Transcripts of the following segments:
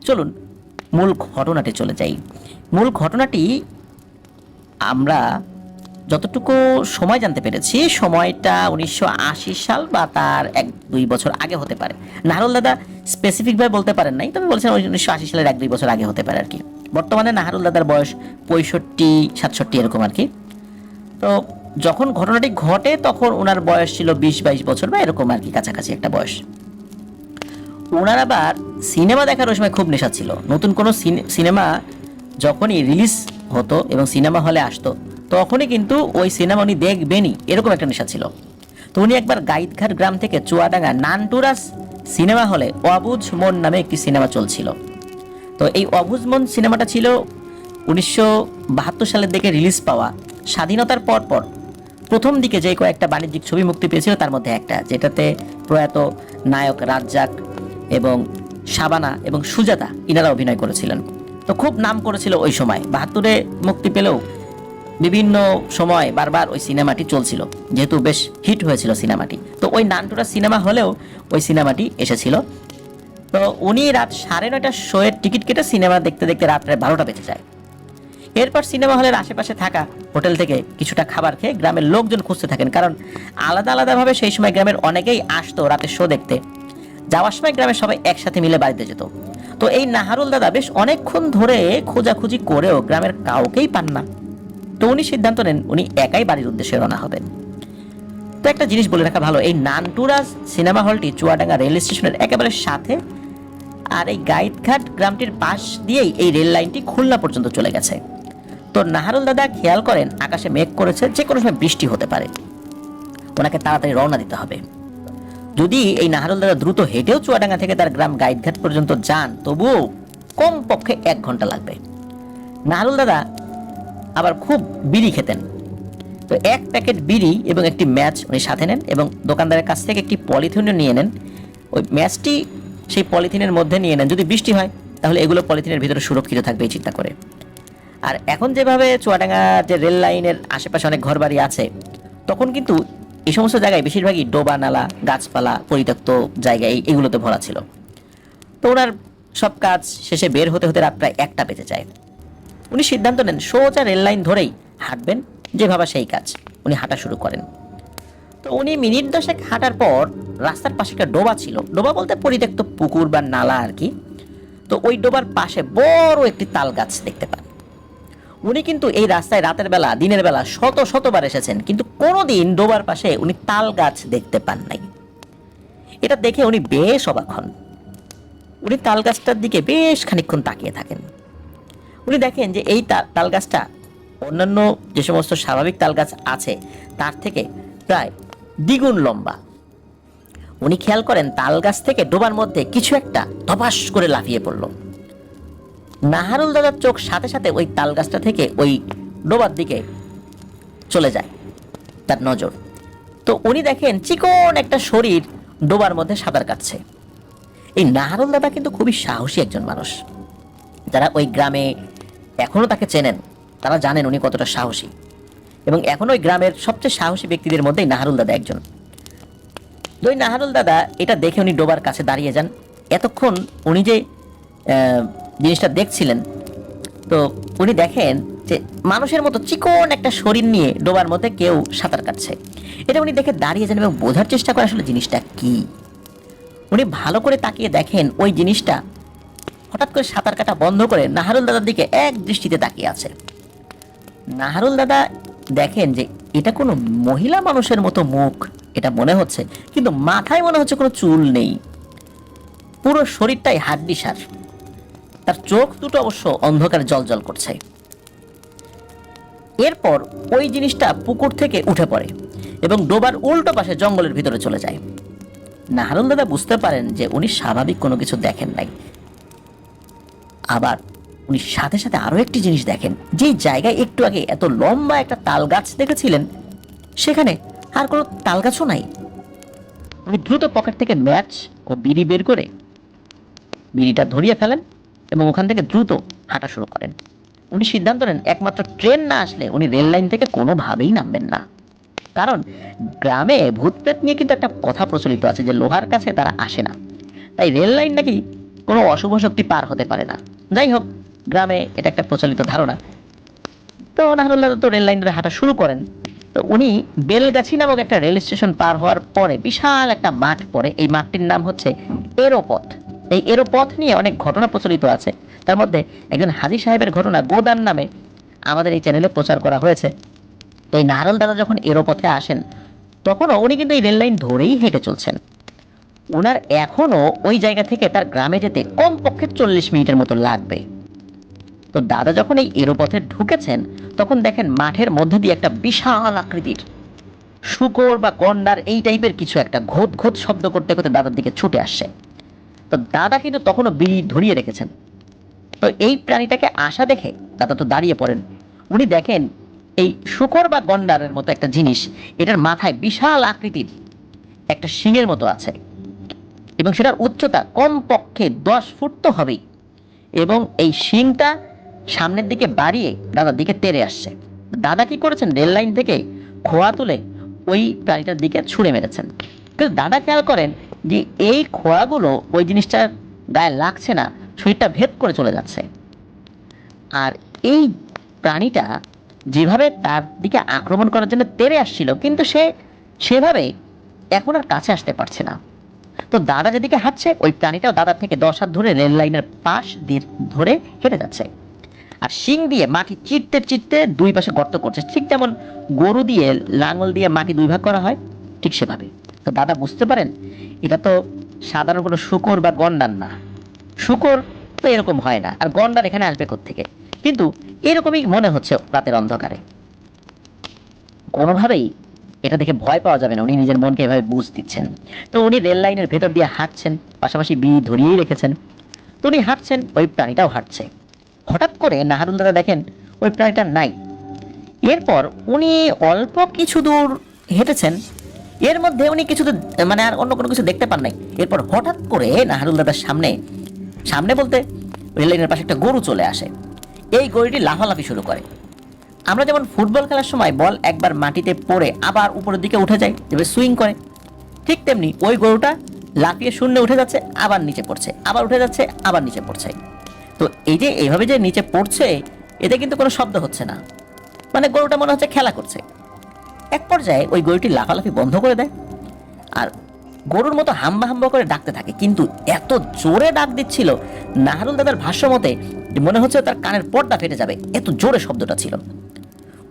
চলুন মূল ঘটনাটি চলে যাই। মূল ঘটনাটি আমরা যতটুকু সময় জানতে পেরেছি, সময়টা 1980 সাল বা তার 1-2 বছর আগে হতে পারে। নাহারুল দাদা স্পেসিফিকভাবে বলতে পারেন নাই, তবে বলছেন 1980 সালের 1-2 বছর আগে হতে পারে আর কি। বর্তমানে নাহারুল দাদার বয়স 65-67 এরকম আর কি। তো যখন ঘটনাটি ঘটে তখন ওনার বয়স ছিল 20-22 বছর বা এরকম আর কি, কাছাকাছি একটা বয়স। ওনার আবার সিনেমা দেখার ওই সময় খুব নেশা ছিল। নতুন কোনো সিনেমা যখনই রিলিজ হতো এবং সিনেমা হলে আসতো, তখনই কিন্তু ওই সিনেমা উনি দেখবেনই, এরকম একটা নেশা ছিল। তো উনি একবার গাইতঘাট গ্রাম থেকে চুয়াডাঙ্গা নানটুরাস সিনেমা হলে অবুঝ মন নামে একটি সিনেমা চলছিল। তো এই অবুঝ মন সিনেমাটা ছিল 1972 সালের দিকে রিলিজ পাওয়া, স্বাধীনতার পর প্রথম দিকে যে কয়েকটা বাণিজ্যিক ছবি মুক্তি পেয়েছিল তার মধ্যে একটা, যেটাতে প্রয়াত নায়ক রাজ্জাক এবং শাবানা এবং সুজাতা ইনারা অভিনয় করেছিলেন। তো খুব নাম করেছিল ওই সময়। 72-এ মুক্তি পেলেও বিভিন্ন সময় বারবার ওই সিনেমাটি চলছিল, যেহেতু বেশ হিট হয়েছিল সিনেমাটি। তো ওই নানটুরা সিনেমা হলেও ওই সিনেমাটি এসেছিল। তো উনি রাত 9:30 শোয়ের টিকিট কেটে সিনেমা দেখতে দেখতে রাত্রে 12টা বেজে যায়। এরপর সিনেমা হলের আশেপাশে থাকা হোটেল থেকে কিছুটা খাবার খেয়ে গ্রামের লোকজন খুঁজতে থাকেন, কারণ আলাদা আলাদাভাবে সেই সময় গ্রামের অনেকেই আসতো রাতে শো দেখতে। যাওয়ার সময় গ্রামের সবাই একসাথে মিলে বাড়িতে যেত। তো এই নাহারুল দাদা বেশ অনেকক্ষণ ধরে খোঁজাখুঁজি করেও গ্রামের কাউকেই পান না। তো উনি সিদ্ধান্ত নেন উনি একাই বাড়ির উদ্দেশ্যে রওনা হবেন। তো একটা জিনিস বলে রাখা ভালো, এই নানটুরাজ সিনেমা হলটি চুয়াডাঙ্গা রেল স্টেশনের একেবারে সাথে, আর এই গাইতঘাট গ্রামটির পাশ দিয়েই এই রেল লাইনটি খুলনা পর্যন্ত চলে গেছে। তো নাহারুল দাদা খেয়াল করেন আকাশে মেঘ করেছে, যে কোনো সময় বৃষ্টি হতে পারে, ওনাকে তাড়াতাড়ি রওনা দিতে হবে। যদি এই নাহারুল দাদা দ্রুত হেঁটেও চুয়াডাঙ্গা থেকে তার গ্রাম গাইতঘাট পর্যন্ত যান, তবুও কমপক্ষে 1 ঘন্টা লাগবে। নাহারুল দাদা আবার খুব বিড়ি খেতেন। তো 1 প্যাকেট বিড়ি এবং একটি ম্যাচ উনি সাথে নেন এবং দোকানদারের কাছ থেকে একটি পলিথিনও নিয়ে নেন। ওই ম্যাচটি সেই পলিথিনের মধ্যে নিয়ে নেন, যদি বৃষ্টি হয় তাহলে এগুলো পলিথিনের ভিতরে সুরক্ষিত থাকবে এই চিন্তা করে। আর এখন যেভাবে চুয়াডাঙ্গা যে রেল লাইনের আশেপাশে অনেক ঘরবাড়ি আছে, তখন কিন্তু এই সমস্ত জায়গায় বেশিরভাগই ডোবা নালা, গাছপালা, পরিত্যক্ত জায়গায় এগুলোতে ভরা ছিল। তো ওনার সব কাজ শেষে বের হতে হতে রাত প্রায় 1টা বেজে যায়। উনি সিদ্ধান্ত নেন সোজা রেল লাইন ধরেই হাঁটবেন, যে ভাবা সেই কাজ। উনি হাঁটা শুরু করেন। তো উনি মিনিট 10 হাঁটার পর রাস্তার পাশে একটা ডোবা ছিল, ডোবা বলতে পরিত্যক্ত পুকুর বা নালা আর কি। তো ওই ডোবার পাশে বড় একটি তাল গাছ দেখতে পান। উনি কিন্তু এই রাস্তায় রাতের বেলা, দিনের বেলা শতবার এসেছেন, কিন্তু কোনোদিন ডোবার পাশে উনি তাল গাছ দেখতে পান নাই। এটা দেখে উনি বেশ অবাক হন। উনি তাল গাছটার দিকে বেশ খানিকক্ষণ তাকিয়ে থাকেন। উনি দেখেন যে এই তাল গাছটা অন্যান্য যে সমস্ত স্বাভাবিক তাল গাছ আছে তার থেকে প্রায় দ্বিগুণ লম্বা। উনি খেয়াল করেন তাল গাছ থেকে ডোবার মধ্যে কিছু একটা ধপাস করে লাফিয়ে পড়ল। নাহারুল দাদার চোখ সাথে সাথে ওই তাল গাছটা থেকে ওই ডোবার দিকে চলে যায় তার নজর। তো উনি দেখেন চিকন একটা শরীর ডোবার মধ্যে সাঁতার কাটছে। এই নাহারুল দাদা কিন্তু খুবই সাহসী একজন মানুষ। যারা ওই গ্রামে এখনো তাকে চেনেন তারা জানেন উনি কতটা সাহসী, এবং এখনো ওই গ্রামের সবচেয়ে সাহসী ব্যক্তিদের মধ্যেই নাহারুল দাদা একজন। ওই নাহারুল দাদা এটা দেখে উনি ডোবার কাছে দাঁড়িয়ে যান। এতক্ষণ উনি যে জিনিসটা দেখছিলেন, তো উনি দেখেন যে মানুষের মতো চিকন একটা শরীর নিয়ে ডোবার মধ্যে কেউ সাঁতার কাটছে। এটা উনি দেখে দাঁড়িয়ে যান এবং বোঝার চেষ্টা করে আসলে জিনিসটা কি। উনি ভালো করে তাকিয়ে দেখেন ওই জিনিসটা হঠাৎ করে সাঁতার কাটা বন্ধ করে নাহারুল দাদার দিকে এক দৃষ্টিতে তাকিয়ে আছে। নাহারুল দাদা দেখেন যে এটা কোনো মহিলা মানুষের মতো মুখ এটা মনে হচ্ছে, কিন্তু মাথায় মনে হচ্ছে কোনো চুল নেই, পুরো শরীরটাই হাড্ডিসার। তার চোখ দুটো অবশ্য অন্ধকারে জ্বলজ্বল করছে। এরপর ওই জিনিসটা পুকুর থেকে উঠে পড়ে এবং ডোবার উল্টো পাশে জঙ্গলের ভিতরে চলে যায়। নাহারুল দাদা বুঝতে পারেন যে উনি স্বাভাবিক কোনো কিছু দেখেন নাই। আবার উনি সাথে সাথে আরো একটি জিনিস দেখেন, যে জায়গায় একটু আগে এত লম্বা একটা তাল গাছ দেখেছিলেন সেখানে আর কোনো তাল গাছও নাই। উনি দ্রুত পকেট থেকে ম্যাচ ও বিড়ি বের করে বিড়িটা ধরিয়ে ফেলেন এবং ওখান থেকে দ্রুত হাঁটা শুরু করেন। উনি সিদ্ধান্ত নেন একমাত্র ট্রেন না আসলে উনি রেল লাইন থেকে কোনোভাবেই নামবেন না, কারণ গ্রামে ভূত প্রেত নিয়ে কিন্তু একটা কথা প্রচলিত আছে যে লোহার কাছে তারা আসে না। তাই রেল লাইন নাকি কোনো অশুভ শক্তি পার হতে পারে না। যাই হোক, গ্রামে এটা একটা প্রচলিত ধারণা। তো নাহরুল্লাহ তো রেল লাইন ধরে হাঁটা শুরু করেন। তো উনি বেলগাছি নামক একটা রেল স্টেশন পার হওয়ার পরে বিশাল একটা মাঠ পড়ে। এই মাঠটির নাম হচ্ছে এরোপথ। এই এরোপথ নিয়ে অনেক ঘটনা প্রচলিত আছে। তার মধ্যে একজন হাজী সাহেবের ঘটনা গোদান নামে আমাদের এই চ্যানেলে প্রচার করা হয়েছে। তো এই নাহরুল দাদা যখন এরোপথে আসেন, তখনও উনি কিন্তু এই রেল লাইন ধরেই হেঁটে চলছেন। ওনার এখনো ওই জায়গা থেকে তার গ্রামে যেতে কমপক্ষে 40 মিনিটের মতো লাগবে। তো দাদা যখন এই এরোপথে ঢুকেছেন, তখন দেখেন মাঠের মধ্যে দিয়ে একটা বিশাল আকৃতির শূকর বা গন্ডার এই টাইপের কিছু একটা ঘোত ঘোত শব্দ করতে করতে দাদার দিকে ছুটে আসছে। তো দাদা কিন্তু তখনও বিড়ি ধরিয়ে রেখেছেন। তো এই প্রাণীটাকে আসা দেখে দাদা তো দাঁড়িয়ে পড়েন। উনি দেখেন এই শূকর বা গন্ডারের মতো একটা জিনিস, এটার মাথায় বিশাল আকৃতির একটা শিঙের মতো আছে এবং সেটার উচ্চতা কমপক্ষে 10 ফুট তো হবেই, এবং এই শিংটা সামনের দিকে বাড়িয়ে দাদার দিকে তেড়ে আসছে। দাদা কি করেছেন, রেল লাইন থেকে খোয়া তুলে ওই প্রাণীটার দিকে ছুঁড়ে মেরেছেন। কিন্তু দাদা খেয়াল করেন যে এই খোয়াগুলো ওই জিনিসটার গায়ে লাগছে না, শরীরটা ভেদ করে চলে যাচ্ছে। আর এই প্রাণীটা যেভাবে তার দিকে আক্রমণ করার জন্য তেড়ে আসছিল, কিন্তু সে সেভাবে এখন আর কাছে আসতে পারছে না। তো দাদা যেদিকে হাঁটছে, ওই প্রাণীটাও দাদার থেকে 10 হাত ধরে রেল লাইনের পাশ দিয়ে ধরে হেঁটে যাচ্ছে। আর শিং দিয়ে মাটি চিরতে চিরতে দুই পাশে গর্ত করছে, ঠিক যেমন গরু দিয়ে লাঙল দিয়ে মাটি দুই ভাগ করা হয়, ঠিক সেভাবে। তো দাদা বুঝতে পারেন এটা তো সাধারণ কোনো শূকর বা গন্ডার না। শূকর তো এরকম হয় না, আর গন্ডার এখানে আসবে কোত্থেকে? কিন্তু এরকমই মনে হচ্ছে রাতের অন্ধকারে। কোনোভাবেই এটা দেখে ভয় পাওয়া যাবে না, উনি নিজের মনকে এভাবে বুঝ দিচ্ছেন। তো উনি রেল লাইনের ভেতর দিয়ে হাঁটছেন, পাশাপাশি বিড়ি ধরিয়েই রেখেছেন। তো উনি হাঁটছেন, ওই প্রাণীটাও হাঁটছে। হঠাৎ করে নাহারুল দাদা দেখেন ওই প্রাণীটা নাই। এরপর উনি অল্প কিছু দূর হেঁটেছেন, এর মধ্যে উনি কিছু মানে আর অন্য কোনো কিছু দেখতে পান নাই। এরপর হঠাৎ করে নাহারুল দাদার সামনে, সামনে বলতে রেল লাইনের পাশে একটা গরু চলে আসে। এই গরুটি লাফালাফি শুরু করে। আমরা যেমন ফুটবল খেলার সময় বল একবার মাটিতে পড়ে আবার উপরের দিকে উঠে যায়, যেভাবে সুইং করে, ঠিক তেমনি ওই গরুটা লাফিয়ে শূন্যে উঠে যাচ্ছে, আবার নিচে পড়ছে, আবার উঠে যাচ্ছে, আবার নিচে পড়ছে। তো এই যে এইভাবে যে নিচে পড়ছে, এতে কিন্তু কোনো শব্দ হচ্ছে না, মানে গরুটা মনে হচ্ছে খেলা করছে। এক পর্যায়ে ওই গরুটি লাফালাফি বন্ধ করে দেয় আর গরুর মতো হাম্বা হাম্বা করে ডাকতে থাকে, কিন্তু এত জোরে ডাক দিচ্ছিল নাহারুল দাদার ভাষ্য মতে মনে হচ্ছে তার কানের পর্দা ফেটে যাবে, এত জোরে শব্দটা ছিল।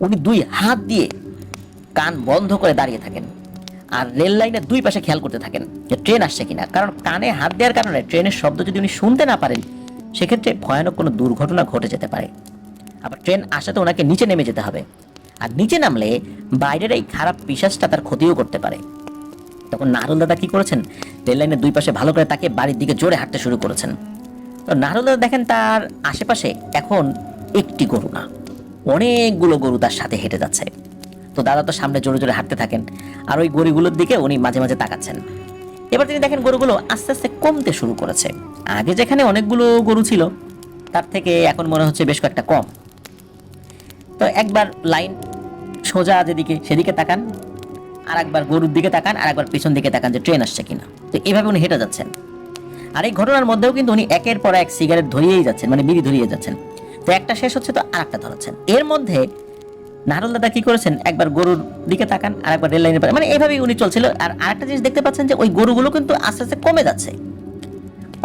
উনি দুই হাত দিয়ে কান বন্ধ করে দাঁড়িয়ে থাকেন আর রেল লাইনের দুই পাশে খেয়াল করতে থাকেন যে ট্রেন আসছে কিনা, কারণ কানে হাত দেওয়ার কারণে ট্রেনের শব্দ যদি উনি শুনতে না পারেন, সেক্ষেত্রে ভয়ানক কোনো দুর্ঘটনা ঘটে যেতে পারে। আবার ট্রেন আসাতে ওনাকে নিচে নেমে যেতে হবে, আর নিচে নামলে বাইরের এই খারাপ পিশাচটা তার ক্ষতিও করতে পারে। তখন নাহরুল দাদা কি করেছেন, রেল লাইনের দুই পাশে ভালো করে তাকে বাড়ির দিকে জোরে হাঁটতে শুরু করেছেন। তো নাহরুল দাদা দেখেন তার আশেপাশে এখন একটি গরু না, অনেকগুলো গরু তার সাথে হেঁটে যাচ্ছে। তো দাদা তো সামনে জোরে জোরে হাঁটতে থাকেন, আর ওই গরুগুলোর দিকে উনি মাঝে মাঝে তাকাচ্ছেন। এবার তিনি দেখেন গরুগুলো আস্তে আস্তে কমতে শুরু করেছে। আগে যেখানে অনেকগুলো গরু ছিল, তার থেকে এখন মনে হচ্ছে বেশ কয়েকটা কম। তো একবার লাইন সোজা যেদিকে সেদিকে তাকান, আর একবার গরুর দিকে তাকান, আর একবার পিছন দিকে তাকান যে ট্রেন আসছে কিনা। তো এইভাবে উনি হেঁটে যাচ্ছেন। আর এই ঘটনার মধ্যেও কিন্তু উনি একের পর এক সিগারেট ধরিয়েই যাচ্ছেন, মানে বিড়ি ধরিয়ে যাচ্ছেন। তো একটা শেষ হচ্ছে তো আর একটা ধরাচ্ছেন। এর মধ্যে নাহরুল দাদা কি করেছেন, একবার গরুর দিকে তাকান, আর একবার রেল লাইনের, মানে এইভাবেই উনি চলছিল। আর আরেকটা জিনিস দেখতে পাচ্ছেন যে ওই গরুগুলো কিন্তু আস্তে আস্তে কমে যাচ্ছে।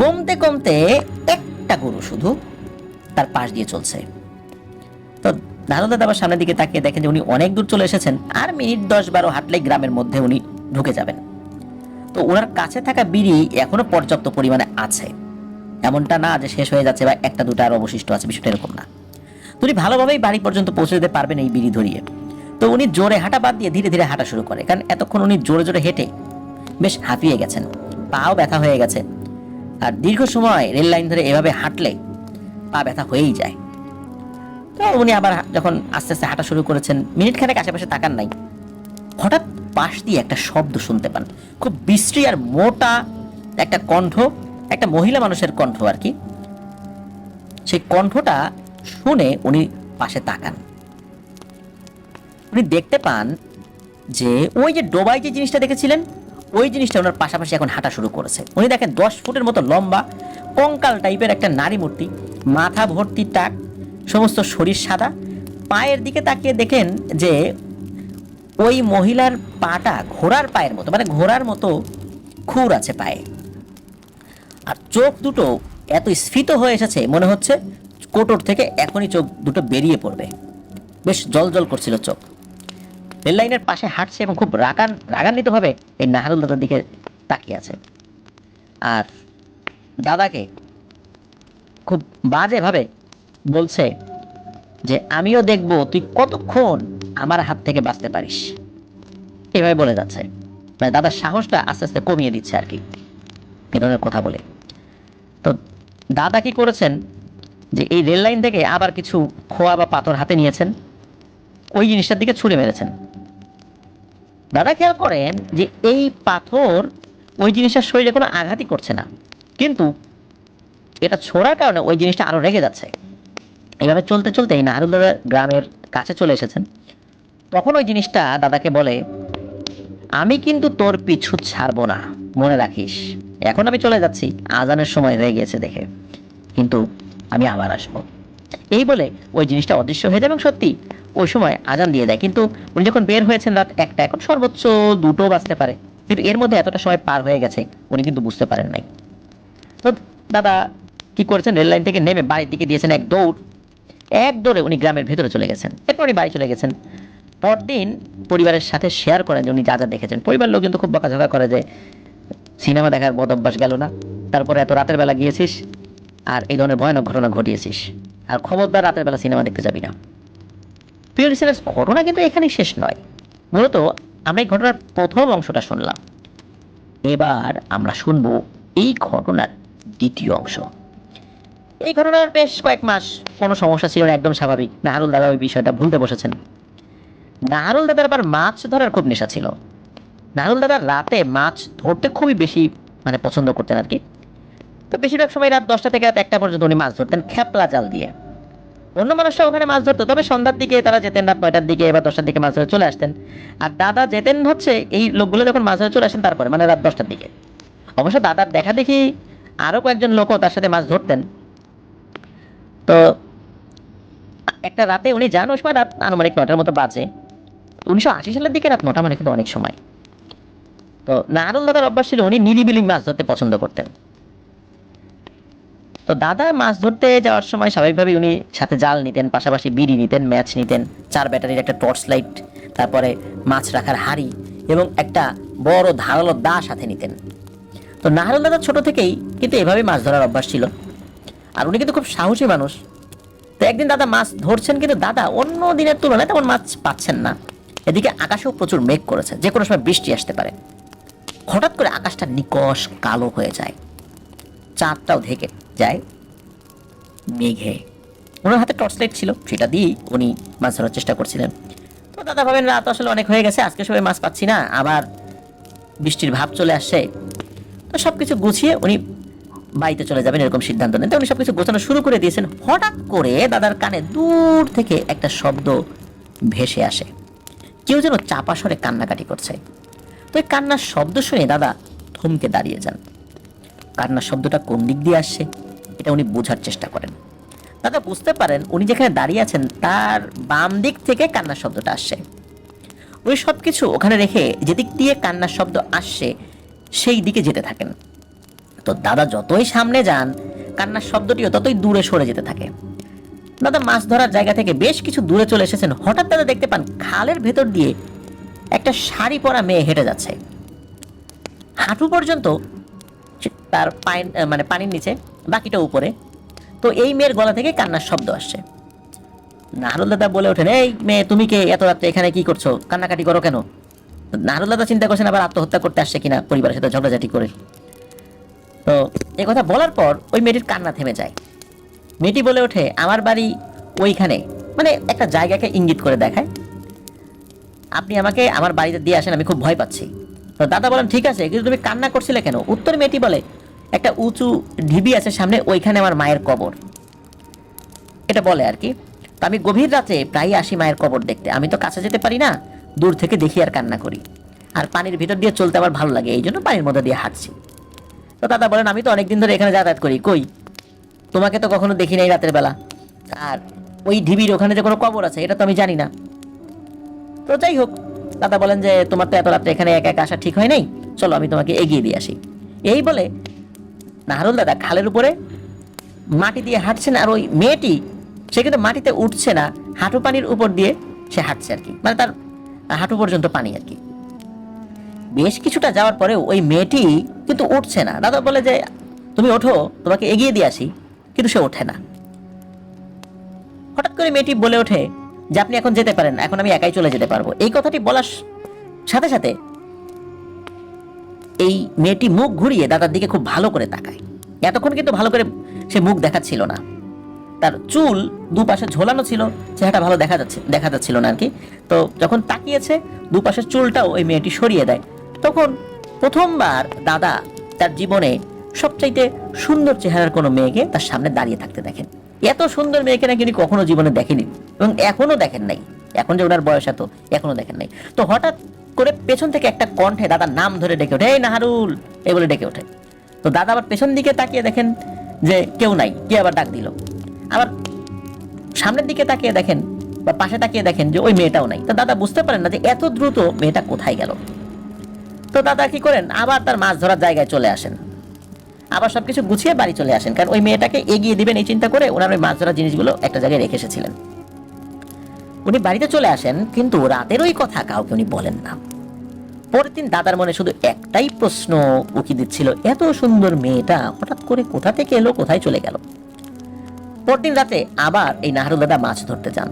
কমতে কমতে একটা গরু শুধু তার পাশ দিয়ে চলছে। তো নাহরুল দাদা আবার সামনের দিকে তাকিয়ে দেখেন যে উনি অনেক দূর চলে এসেছেন, আর মিনিট 10-12 হাঁটলেই গ্রামের মধ্যে উনি ঢুকে যাবেন। তো ওনার কাছে থাকা বিড়ি এখনো পর্যাপ্ত পরিমাণে আছে, এমনটা না যে শেষ হয়ে যাচ্ছে বা একটা দুটো আর অবশিষ্ট আছে, বিষয়টা এরকম না। তো উনি ভালোভাবেই বাড়ি পর্যন্ত পৌঁছে যেতে পারবেন এই বিড়ি ধরিয়ে। তো উনি জোরে হাঁটা বাদ দিয়ে ধীরে ধীরে হাঁটা শুরু করে, কারণ এতক্ষণ উনি জোরে জোরে হেঁটে বেশ হাঁপিয়ে গেছেন, পাও ব্যথা হয়ে গেছে। আর দীর্ঘ সময় রেল লাইন ধরে এভাবে হাঁটলে পা ব্যথা হয়েই যায়। তো উনি আবার যখন আস্তে আস্তে হাঁটা শুরু করেছেন, মিনিট খানেক আশেপাশে তাকান নাই, হঠাৎ পাশ দিয়ে একটা শব্দ শুনতে পান, খুব বিশ্রী আর মোটা একটা কণ্ঠ, একটা মহিলা মানুষের কণ্ঠ আর কি। সেই কণ্ঠটা শুনে উনি পাশে তাকান। উনি দেখতে পান যে ওই যে ডোবাই যে জিনিসটা দেখেছিলেন, ওই জিনিসটা ওনার পাশাপাশি এখন হাঁটা শুরু করেছে। উনি দেখেন 10 ফুটের মতো লম্বা কঙ্কাল টাইপের একটা নারী মূর্তি, মাথা ভর্তি টাক, সমস্ত শরীর সাদা। পায়ের দিকে তাকিয়ে দেখেন যে ওই মহিলার পাটা ঘোড়ার পায়ের মতো, মানে ঘোড়ার মতো খুর আছে পায়ে। আর চোখ দুটো এত স্ফীত হয়ে এসেছে, মনে হচ্ছে কোটর থেকে এখনই চোখ দুটো বেরিয়ে পড়বে। বেশ জল জল করছিল চোখ। রেল লাইনের পাশে হাঁটছে এবং খুব রাগান্বিতভাবে এই নাহারুল দাদার দিকে তাকিয়ে আছে। আর দাদাকে খুব বাজেভাবে বলছে যে আমিও দেখবো তুই কতক্ষণ আমার হাত থেকে বাঁচতে পারিস। এভাবে বলে যাচ্ছে, মানে দাদার সাহসটা আস্তে আস্তে কমিয়ে দিচ্ছে আর কি এ ধরনের কথা বলে। তো দাদা কি করেছেন যে এই রেল লাইন থেকে আবার কিছু খোয়া বা পাথর হাতে নিয়েছেন, ওই জিনিসটার দিকে ছুঁড়ে মেরেছেন। দাদা খেয়াল করেন যে এই পাথর ওই জিনিসটার শরীরে কোনো আঘাতই করছে না, কিন্তু এটা ছোড়ার কারণে ওই জিনিসটা আরো রেগে যাচ্ছে। এইভাবে চলতে চলতে এই নাহারুল দাদা গ্রামের কাছে চলে এসেছেন। তখন ওই জিনিসটা দাদাকে বলে, আমি কিন্তু তোর পিছু ছাড়বো না, মনে রাখিস। এখন আমি চলে যাচ্ছি, আজানের সময় হয়ে গেছে দেখে, কিন্তু আমি আবার আসবো। এই বলে ওই জিনিসটা অদৃশ্য হয়ে যায় এবং সত্যি ওই সময় আজান দিয়ে দেয়। কিন্তু উনি যখন বের হয়েছেন রাত 1টা, এখন সর্বোচ্চ 2টো বাজতে পারে, কিন্তু এর মধ্যে এতটা সময় পার হয়ে গেছে উনি কিন্তু বুঝতে পারেন নাই। তো দাদা কি করেছেন, রেল লাইন থেকে নেমে বাড়ির দিকে দিয়েছেন এক দৌড়ে উনি গ্রামের ভেতরে চলে গেছেন। এরপর উনি বাড়ি চলে গেছেন। পরদিন পরিবারের সাথে শেয়ার করেন যে উনি যা যা দেখেছেন। পরিবার লোক কিন্তু খুব বকাঝকা করে যে সিনেমা দেখার বদ অভ্যাস গেল না, তারপরে এত রাতের বেলা গিয়েছিস আর এই ধরনের ভয়ানক ঘটনা ঘটিয়েছিস, আর খবরদার রাতের বেলা সিনেমা দেখতে যাবি না। প্রিয় লিসেনার্স, ঘটনা কিন্তু এখানেই শেষ নয়। মূলত আমরা এই ঘটনার প্রথম অংশটা শুনলাম, এবার আমরা শুনবো এই ঘটনার দ্বিতীয় অংশ। এই ঘটনার বেশ কয়েক মাস কোনো সমস্যা ছিল না, একদম স্বাভাবিক। নাহারুল দাদা ওই বিষয়টা ভুলতে বসেছেন। নাহারুল দাদার আবার মাছ ধরার খুব নেশা ছিল। নাহারুল দাদা রাতে মাছ ধরতে খুবই বেশি পছন্দ করতেন আর কি। তো বেশিরভাগ সময় রাত 10টা থেকে রাত 1টা পর্যন্ত উনি মাছ ধরতেন খেপলা জাল দিয়ে। অন্য মানুষরা ওখানে মাছ ধরতো, তবে সন্ধ্যার দিকে তারা যেতেন, রাত 9টার দিকে এবার 10টার দিকে মাছ ধরে চলে আসতেন। আর দাদা যেতেন হচ্ছে এই লোকগুলো যখন মাছ ধরে চলে আসেন তারপরে, রাত 10টার দিকে। অবশ্য দাদার দেখা দেখি আরো কয়েকজন লোকও তার সাথে মাছ ধরতেন। তো একটা রাতে উনি যান, ওই সময় রাত আনুমানিক 9টার মতো বাজে। 1980 সালের দিকে রাত 9টা মানে কিন্তু অনেক সময়। তো নাহারুল দাদার অভ্যাস ছিল উনি নিরিবিলি মাছ ধরতে পছন্দ করতেন। তো দাদা মাছ ধরতে যাওয়ার সময় স্বাভাবিকভাবেই উনি সাথে জাল নিতেন, পাশাপাশি বিড়ি নিতেন, ম্যাচ নিতেন, 4 ব্যাটারির একটা টর্চ লাইট, তারপরে মাছ রাখার হাঁড়ি এবং একটা বড় ধারালো দা সাথে নিতেন। তো নাহারুল দাদা ছোট থেকেই কিন্তু এভাবে মাছ ধরার অভ্যাস ছিল, আর উনি কিন্তু খুব সাহসী মানুষ। তো একদিন দাদা মাছ ধরছেন, কিন্তু দাদা অন্য দিনের তুলনায় তেমন মাছ পাচ্ছেন না। এদিকে আকাশেও প্রচুর মেঘ করেছে, যে কোনো সময় বৃষ্টি আসতে পারে। হঠাৎ করে আকাশটা নিকষ কালো হয়ে যায়, চাঁদটাও ঢেকে যায় মেঘে। ওনার হাতে টর্চ লাইট ছিল, সেটা দিয়েই উনি মাছ ধরার চেষ্টা করছিলেন। তো দাদা ভাবেন রাত আসলে অনেক হয়ে গেছে, আজকে সবাই মাছ পাচ্ছি না, আবার বৃষ্টির ভাব চলে আসছে। তো সবকিছু গুছিয়ে উনি বাড়িতে চলে যাবেন এরকম সিদ্ধান্ত নেন। তো উনি সবকিছু গোছানো শুরু করে দিয়েছেন। হঠাৎ করে দাদার কানে দূর থেকে একটা শব্দ ভেসে আসে, কেউ যেন চাপা স্বরে কান্নাকাটি করছে। তো এই কান্নার শব্দ শুনে দাদা থমকে দাঁড়িয়ে যান। কান্নার শব্দটা কোন দিক দিয়ে আসছে এটা উনি বোঝার চেষ্টা করেন। দাদা বুঝতে পারেন উনি যেখানে দাঁড়িয়ে আছেন তার বাম দিক থেকে কান্নার শব্দটা আসছে। উনি সবকিছু ওখানে রেখে যেদিক দিয়ে কান্নার শব্দ আসছে সেই দিকে যেতে থাকেন। তো দাদা যতই সামনে যান কান্নার শব্দটিও ততই দূরে সরে যেতে থাকে। দাদা মাছ ধরার জায়গা থেকে বেশ কিছু দূরে চলে এসেছেন। হঠাৎ দাদা দেখতে পান খালের ভেতর দিয়ে একটা শাড়ি পরা মেয়ে হেঁটে যাচ্ছে, হাঁটু পর্যন্ত তার পানির নিচে, বাকিটা উপরে। তো এই মেয়ের গলা থেকে কান্নার শব্দ আসছে। নাহারুল দাদা বলে ওঠেন, এই মেয়ে তুমি কে, এত রাত্রে এখানে কি করছো, কান্নাকাটি করো কেন? নাহারুল দাদা চিন্তা করছেন আবার আত্মহত্যা করতে আসছে কিনা, পরিবারের সাথে ঝগড়াঝাটি করে। তো এই কথা বলার পর ওই মেয়েটির কান্না থেমে যায়। মেয়েটি বলে ওঠে, আমার বাড়ি ওইখানে, একটা জায়গাকে ইঙ্গিত করে দেখায়, আপনি আমাকে আমার বাড়িতে দিয়ে আসেন, আমি খুব ভয় পাচ্ছি। তো দাদা বলেন, ঠিক আছে, কিন্তু তুমি কান্না করছিলে কেন? উত্তর মেয়েটি বলে, একটা উঁচু ঢিবি আছে সামনে, ওইখানে আমার মায়ের কবর। এটা বলে আর কি। তো আমি গভীর রাতে প্রায় আসি মায়ের কবর দেখতে, আমি তো কাছে যেতে পারি না, দূর থেকে দেখি আর কান্না করি। আর পানির ভিতর দিয়ে চলতে আমার ভালো লাগে, এই জন্য পানির মধ্যে দিয়ে হাঁটছি। তো দাদা বলেন, আমি তো অনেকদিন ধরে এখানে যাতায়াত করি, কই তোমাকে তো কখনো দেখি নাই রাতের বেলা, আর ওই ঢিবির ওখানে যে কোনো কবর আছে এটা তো আমি জানি না। তো যাই হোক, দাদা বলেন যে তোমার তো এত রাত্রে এখানে একা একা আসা ঠিক হয় নাই, চলো আমি তোমাকে এগিয়ে দিয়ে আসি। এই বলে নাহারুল দাদা খালের উপরে মাটি দিয়ে হাঁটছেন, আর ওই মেয়েটি সে কিন্তু মাটিতে উঠছে না, হাঁটু পানির উপর দিয়ে সে হাঁটছে আর কি, মানে তার হাঁটু পর্যন্ত পানি আর কি। বেশ কিছুটা যাওয়ার পরেও ওই মেয়েটি কিন্তু উঠছে না। দাদা বলে যে তুমি ওঠো, তোমাকে এগিয়ে দিয়ে আসি, কিন্তু সে ওঠে না। হঠাৎ করে মেয়েটি বলে ওঠে যে আপনি এখন যেতে পারেন, এখন আমি একাই চলে যেতে পারবো। এই কথাটি বলার সাথে সাথে এই মেয়েটি মুখ ঘুরিয়ে দাদার দিকে খুব ভালো করে তাকায়। এতক্ষণ কিন্তু ভালো করে সে মুখ দেখাচ্ছিল না, তার চুল দুপাশে ঝোলানো ছিল, চেহারাটা ভালো দেখা যাচ্ছিল না আর কি। তো যখন তাকিয়েছে, দুপাশের চুলটাও ওই মেয়েটি সরিয়ে দেয়। তখন প্রথমবার দাদা তার জীবনে সবচাইতে সুন্দর চেহারার কোনো মেয়েকে তার সামনে দাঁড়িয়ে থাকতে দেখেন। এত সুন্দর মেয়েকে নাকি উনি কখনো জীবনে দেখেনি, এবং এখনো দেখেন নাই। এখন যে ওনার বয়স এত, এখনো দেখেন নাই। তো হঠাৎ করে পেছন থেকে একটা কণ্ঠে দাদার নাম ধরে ডেকে ওঠে, এই নাহারুল, এই বলে ডেকে ওঠে। তো দাদা আবার পেছন দিকে তাকিয়ে দেখেন যে কেউ নাই, কে আবার ডাক দিল। আবার সামনের দিকে তাকিয়ে দেখেন বা পাশে তাকিয়ে দেখেন যে ওই মেয়েটাও নাই। তো দাদা বুঝতে পারেন না যে এত দ্রুত মেয়েটা কোথায় গেল। তো দাদা কি করেন, আবার তার মাছ ধরার জায়গায় চলে আসেন, আবার সবকিছু গুছিয়ে বাড়ি চলে আসেন, কারণ ওই মেয়েটাকে এগিয়ে দিবেন এই চিন্তা করে ওনার ওই মাছ ধরার জিনিসগুলো একটা জায়গায় রেখে এসেছিলেন। উনি বাড়িতে চলে আসেন, কিন্তু রাতের ওই কথা কাউকে উনি বলেন না। পরের দিন দাদার মনে শুধু একটাই প্রশ্ন উকি দিচ্ছিল, এত সুন্দর মেয়েটা হঠাৎ করে কোথা থেকে এলো, কোথায় চলে গেল। পরদিন রাতে আবার এই নাহারুল দাদা মাছ ধরতে যান।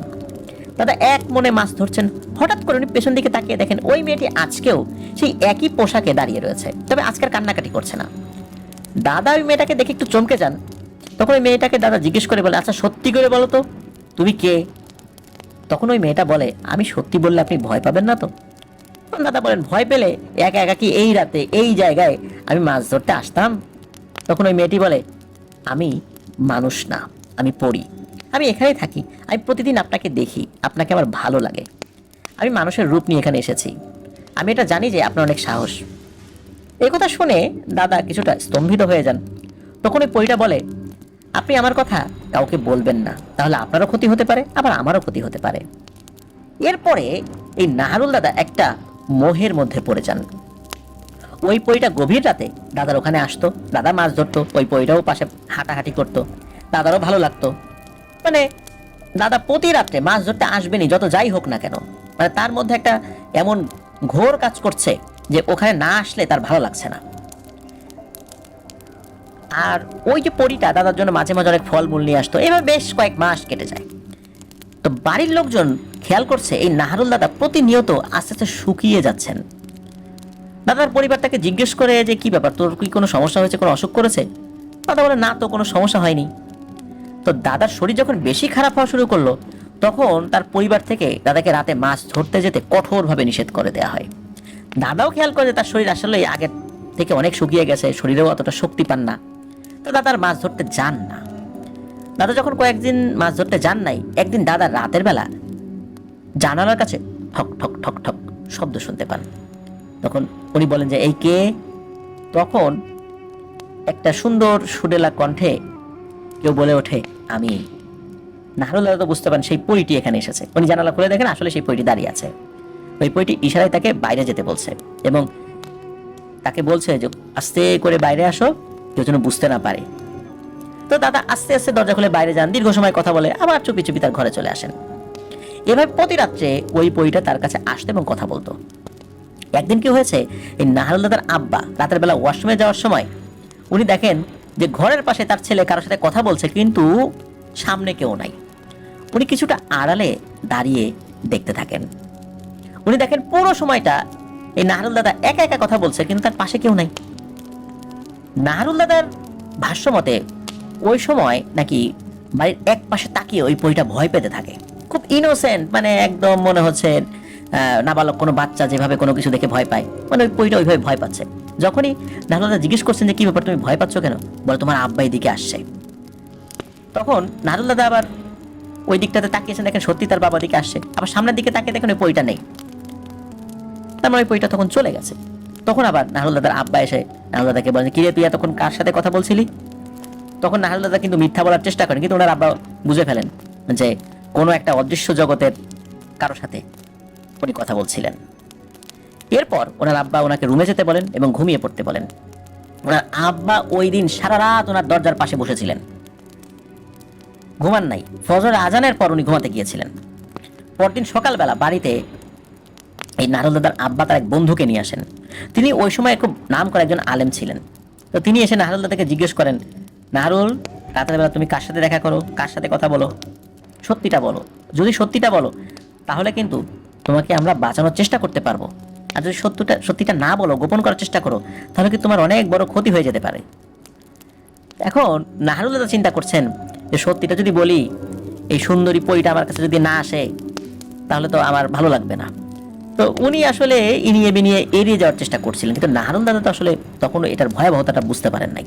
দাদা এক মনে মাছ ধরছেন, হঠাৎ করে উনি পেছন দিকে তাকিয়ে দেখেন ওই মেয়েটি আজকেও সেই একই পোশাকে দাঁড়িয়ে রয়েছে, তবে আজকের কান্নাকাটি করছে না। দাদা ওই মেয়েটাকে দেখে একটু চমকে যান। তখন ওই মেয়েটাকে দাদা জিজ্ঞেস করে বলে, আচ্ছা সত্যি করে বলো তো তুমি কে? তখন ওই মেয়েটা বলে, আমি সত্যি বললে আপনি ভয় পাবেন না তো? তখন দাদা বলেন, ভয় পেলে একা একা কি এই রাতে এই জায়গায় আমি মাছ ধরতে আসতাম? তখন ওই মেয়েটি বলে, আমি মানুষ না, আমি পড়ি, আমি এখানেই থাকি, আমি প্রতিদিন আপনাকে দেখি, আপনাকে আমার ভালো লাগে, আমি মানুষের রূপ নিয়ে এখানে এসেছি, আমি এটা জানি যে আপনার অনেক সাহস। এই কথা শুনে দাদা কিছুটা স্তম্ভিত হয়ে যান। তখন ওই পরীটা বলে, আপনি আমার কথা কাউকে বলবেন না, তাহলে আপনারও ক্ষতি হতে পারে, আবার আমারও ক্ষতি হতে পারে। এরপরে এই নাহারুল দাদা একটা মোহের মধ্যে পড়ে যান। ওই পরীটা গভীর রাতে দাদার ওখানে আসতো, দাদা মাছ ধরতো, ওই পরীটাও পাশে হাঁটাহাঁটি করতো, দাদারও ভালো লাগতো। মানে দাদা প্রতি রাত্রে মাছ ধরতে আসবেনি, যত যাই হোক না কেন। মানে তার মধ্যে একটা এমন ঘোর কাজ করছে যে ওখানে না আসলে তার ভালো লাগছে না। আর ওই যে পরীটা দাদার জন্য মাঝে মাঝে অনেক ফলমূল নিয়ে আসতো। এভাবে বেশ কয়েক মাস কেটে যায়। তো বাড়ির লোকজন খেয়াল করছে এই নাহারুল দাদা প্রতিনিয়ত আস্তে আস্তে শুকিয়ে যাচ্ছেন। দাদার পরিবার তাকে জিজ্ঞেস করে যে কি ব্যাপার, তোর কি কোনো সমস্যা হয়েছে, কোনো অসুখ করেছে? দাদা বলে, না তো, কোনো সমস্যা হয়নি। তো দাদার শরীর যখন বেশি খারাপ হওয়া শুরু করলো, তখন তার পরিবার থেকে দাদাকে রাতে মাছ ধরতে যেতে কঠোরভাবে নিষেধ করে দেওয়া হয়। দাদাও খেয়াল করে যে তার শরীর আসলে আগের থেকে অনেক শুকিয়ে গেছে, শরীরেও অতটা শক্তি পান না। তো দাদার মাছ ধরতে যান না। দাদা যখন কয়েকদিন মাছ ধরতে যান নাই, একদিন দাদা রাতের বেলা জানালার কাছে ঠক ঠক ঠক ঠক শব্দ শুনতে পান। তখন উনি বলেন যে এই কে? তখন একটা সুন্দর সুরেলা কণ্ঠে কেউ বলে ওঠে, আমি। নাহারুল দাদা তো বুঝতে পারেন সেই পরীটি এখানে এসেছে। উনি জানালা খুলে দেখেন আসলে সেই পরীটি দাঁড়িয়ে আছে। ওই পরীটি ইশারায় তাকে বাইরে যেতে বলছে এবং তাকে বলছে যে আস্তে করে বাইরে আসো, কেউ যেন বুঝতে না পারে। তো দাদা আস্তে আস্তে দরজা খুলে বাইরে যান, দীর্ঘ সময় কথা বলে আবার চুপি চুপি তার ঘরে চলে আসেন। এভাবে প্রতি রাত্রে ওই পরীটা তার কাছে আসতো এবং কথা বলতো। একদিন কি হয়েছে, এই নাহারুল দাদার আব্বা রাতের বেলা ওয়াশরুমে যাওয়ার সময় উনি দেখেন যে ঘরের পাশে তার ছেলে কারোর সাথে কথা বলছে, কিন্তু সামনে কেউ নাই। উনি কিছুটা আড়ালে দাঁড়িয়ে দেখতে থাকেন। উনি দেখেন পুরো সময়টা এই নাহারুল দাদা একা একা কথা বলছে, কিন্তু তার পাশে কেউ নাই। নাহারুল দাদার ভাষ্য মতে ওই সময় নাকি বাড়ির এক পাশে তাকিয়ে ওই পরীটা ভয় পেতে থাকে। খুব ইনোসেন্ট, মানে একদম মনে হচ্ছে নাবালক কোনো বাচ্চা যেভাবে কোনো কিছু দেখে ভয় পায়, মানে ওই পরীটা ওইভাবে ভয় পাচ্ছে। যখনই নাহারুল দাদা জিজ্ঞেস করছেন যে কি ব্যাপার, তুমি ভয় পাচ্ছ কেন? বলে, তোমার আব্বা এই দিকে আসছে। তখন নাহারুল দাদা আবার ওই দিকটাতে তাকিয়েছেন, দেখেন সত্যি তার বাবা দিকে আসছে। আবার সামনের দিকে তাকিয়ে দেখেন ওই পরীটা নেই। তার মানে ওই পরীটা তখন চলে গেছে। তখন আবার নাহারুল দাদার আব্বা এসে নাহারুল দাদাকে বলেন, কিরে তুই এতক্ষণ কার সাথে কথা বলছিলি? তখন নাহারুল দাদা কিন্তু মিথ্যা বলার চেষ্টা করেন, কিন্তু ওনার আব্বা বুঝে ফেলেন যে কোনো একটা অদৃশ্য জগতের কারোর সাথে উনি কথা বলছিলেন। এরপর ওনার আব্বা ওনাকে রুমে যেতে বলেন এবং ঘুমিয়ে পড়তে বলেন। ওনার আব্বা ওই দিন সারা রাত ওনার দরজার পাশে বসেছিলেন, ঘুমান নাই। ফজর আজানের পর উনি ঘুমাতে গিয়েছিলেন। পরদিন সকালবেলা বাড়িতে এই নাহারুল দাদার আব্বা তার এক বন্ধুকে নিয়ে আসেন। তিনি ওই সময় খুব নাম করা একজন আলেম ছিলেন। তো তিনি এসে নাহারুল দাদাকে জিজ্ঞেস করেন, নাহারুল, রাতের বেলা তুমি কার সাথে দেখা করো, কার সাথে কথা বলো, সত্যিটা বলো। যদি সত্যিটা বলো তাহলে কিন্তু তোমাকে আমরা বাঁচানোর চেষ্টা করতে পারবো, আর যদি সত্যিটা না বলো, গোপন করার চেষ্টা করো, তাহলে কি তোমার অনেক বড় ক্ষতি হয়ে যেতে পারে। এখন নাহারুল দাদা চিন্তা করছেন যে সত্যিটা যদি বলি, এই সুন্দরী পরীটা আমার কাছে যদি না আসে তাহলে তো আমার ভালো লাগবে না। তো উনি আসলে ইনিয়ে বিনিয়ে এড়িয়ে যাওয়ার চেষ্টা করছিলেন, কিন্তু নাহারুল দাদা তো আসলে তখন এটার ভয়াবহতাটা বুঝতে পারেন নাই।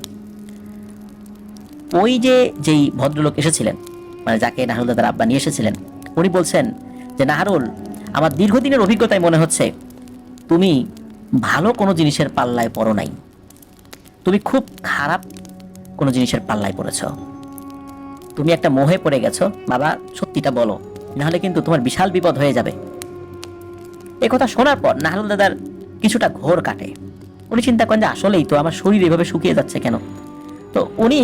ওই যেই ভদ্রলোক এসেছিলেন, মানে যাকে নাহারুল দাদার আব্বা নিয়ে এসেছিলেন, উনি বলছেন যে নাহারুল, আমার দীর্ঘদিনের অভিজ্ঞতায় মনে হচ্ছে তুমি ভালো কোনো জিনিসের পাল্লায় পড়ো নাই, তুমি খুব খারাপ কোনো জিনিসের পাল্লায় পড়েছ, তুমি একটা মোহে পড়ে গেছো। বাবা, সত্যিটা বলো, নাহলে কিন্তু তোমার বিশাল বিপদ হয়ে যাবে। এ কথা শোনার পর নাহারুল দাদার কিছুটা ঘোর কাটে। উনি চিন্তা করেন যে আসলেই তো আমার শরীর এভাবে শুকিয়ে যাচ্ছে কেন। তো উনি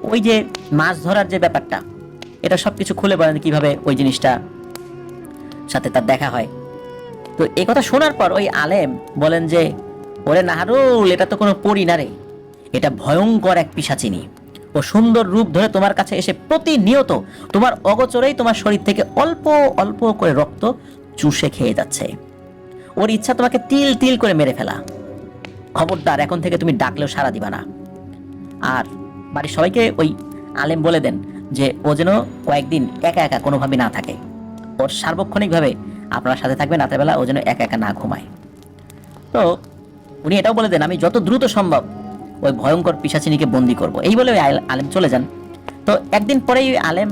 ওই যে মাছ ধরার যে ব্যাপারটা, এটা সব কিছু খুলে বলেন কিভাবে ওই জিনিসটা সাথে তার দেখা হয়। তো এই কথা শোনার পর ওই আলেম বলেন যে, ওরে নাহারুল, এটা তো কোনো পরী না রে, এটা ভয়ঙ্কর এক পিশাচিনী। ও সুন্দর রূপ ধরে তোমার কাছে এসে প্রতিনিয়ত তোমার অগোচরেই তোমার শরীর থেকে অল্প অল্প করে রক্ত চুষে খেয়ে যাচ্ছে। ওর ইচ্ছা তোমাকে তিল তিল করে মেরে ফেলা। খবরদার, এখন থেকে তুমি ডাকলেও সাড়া দিবা না। আর বাড়ির সবাইকে ওই আলেম বলে দেন যে ও যেন কয়েকদিন একা একা কোনোভাবে না থাকে, ওর সার্বক্ষণিকভাবে আপনার সাথে থাকবে, রাতের বেলা ও যেন একা একা না ঘুমায়। তো উনি এটাও বলে দেন, আমি যত দ্রুত সম্ভব ওই ভয়ঙ্কর পিশাচিনীকে বন্দি করব। এই বলে ওই আলেম চলে যান। তো একদিন পরেই ওই আলেম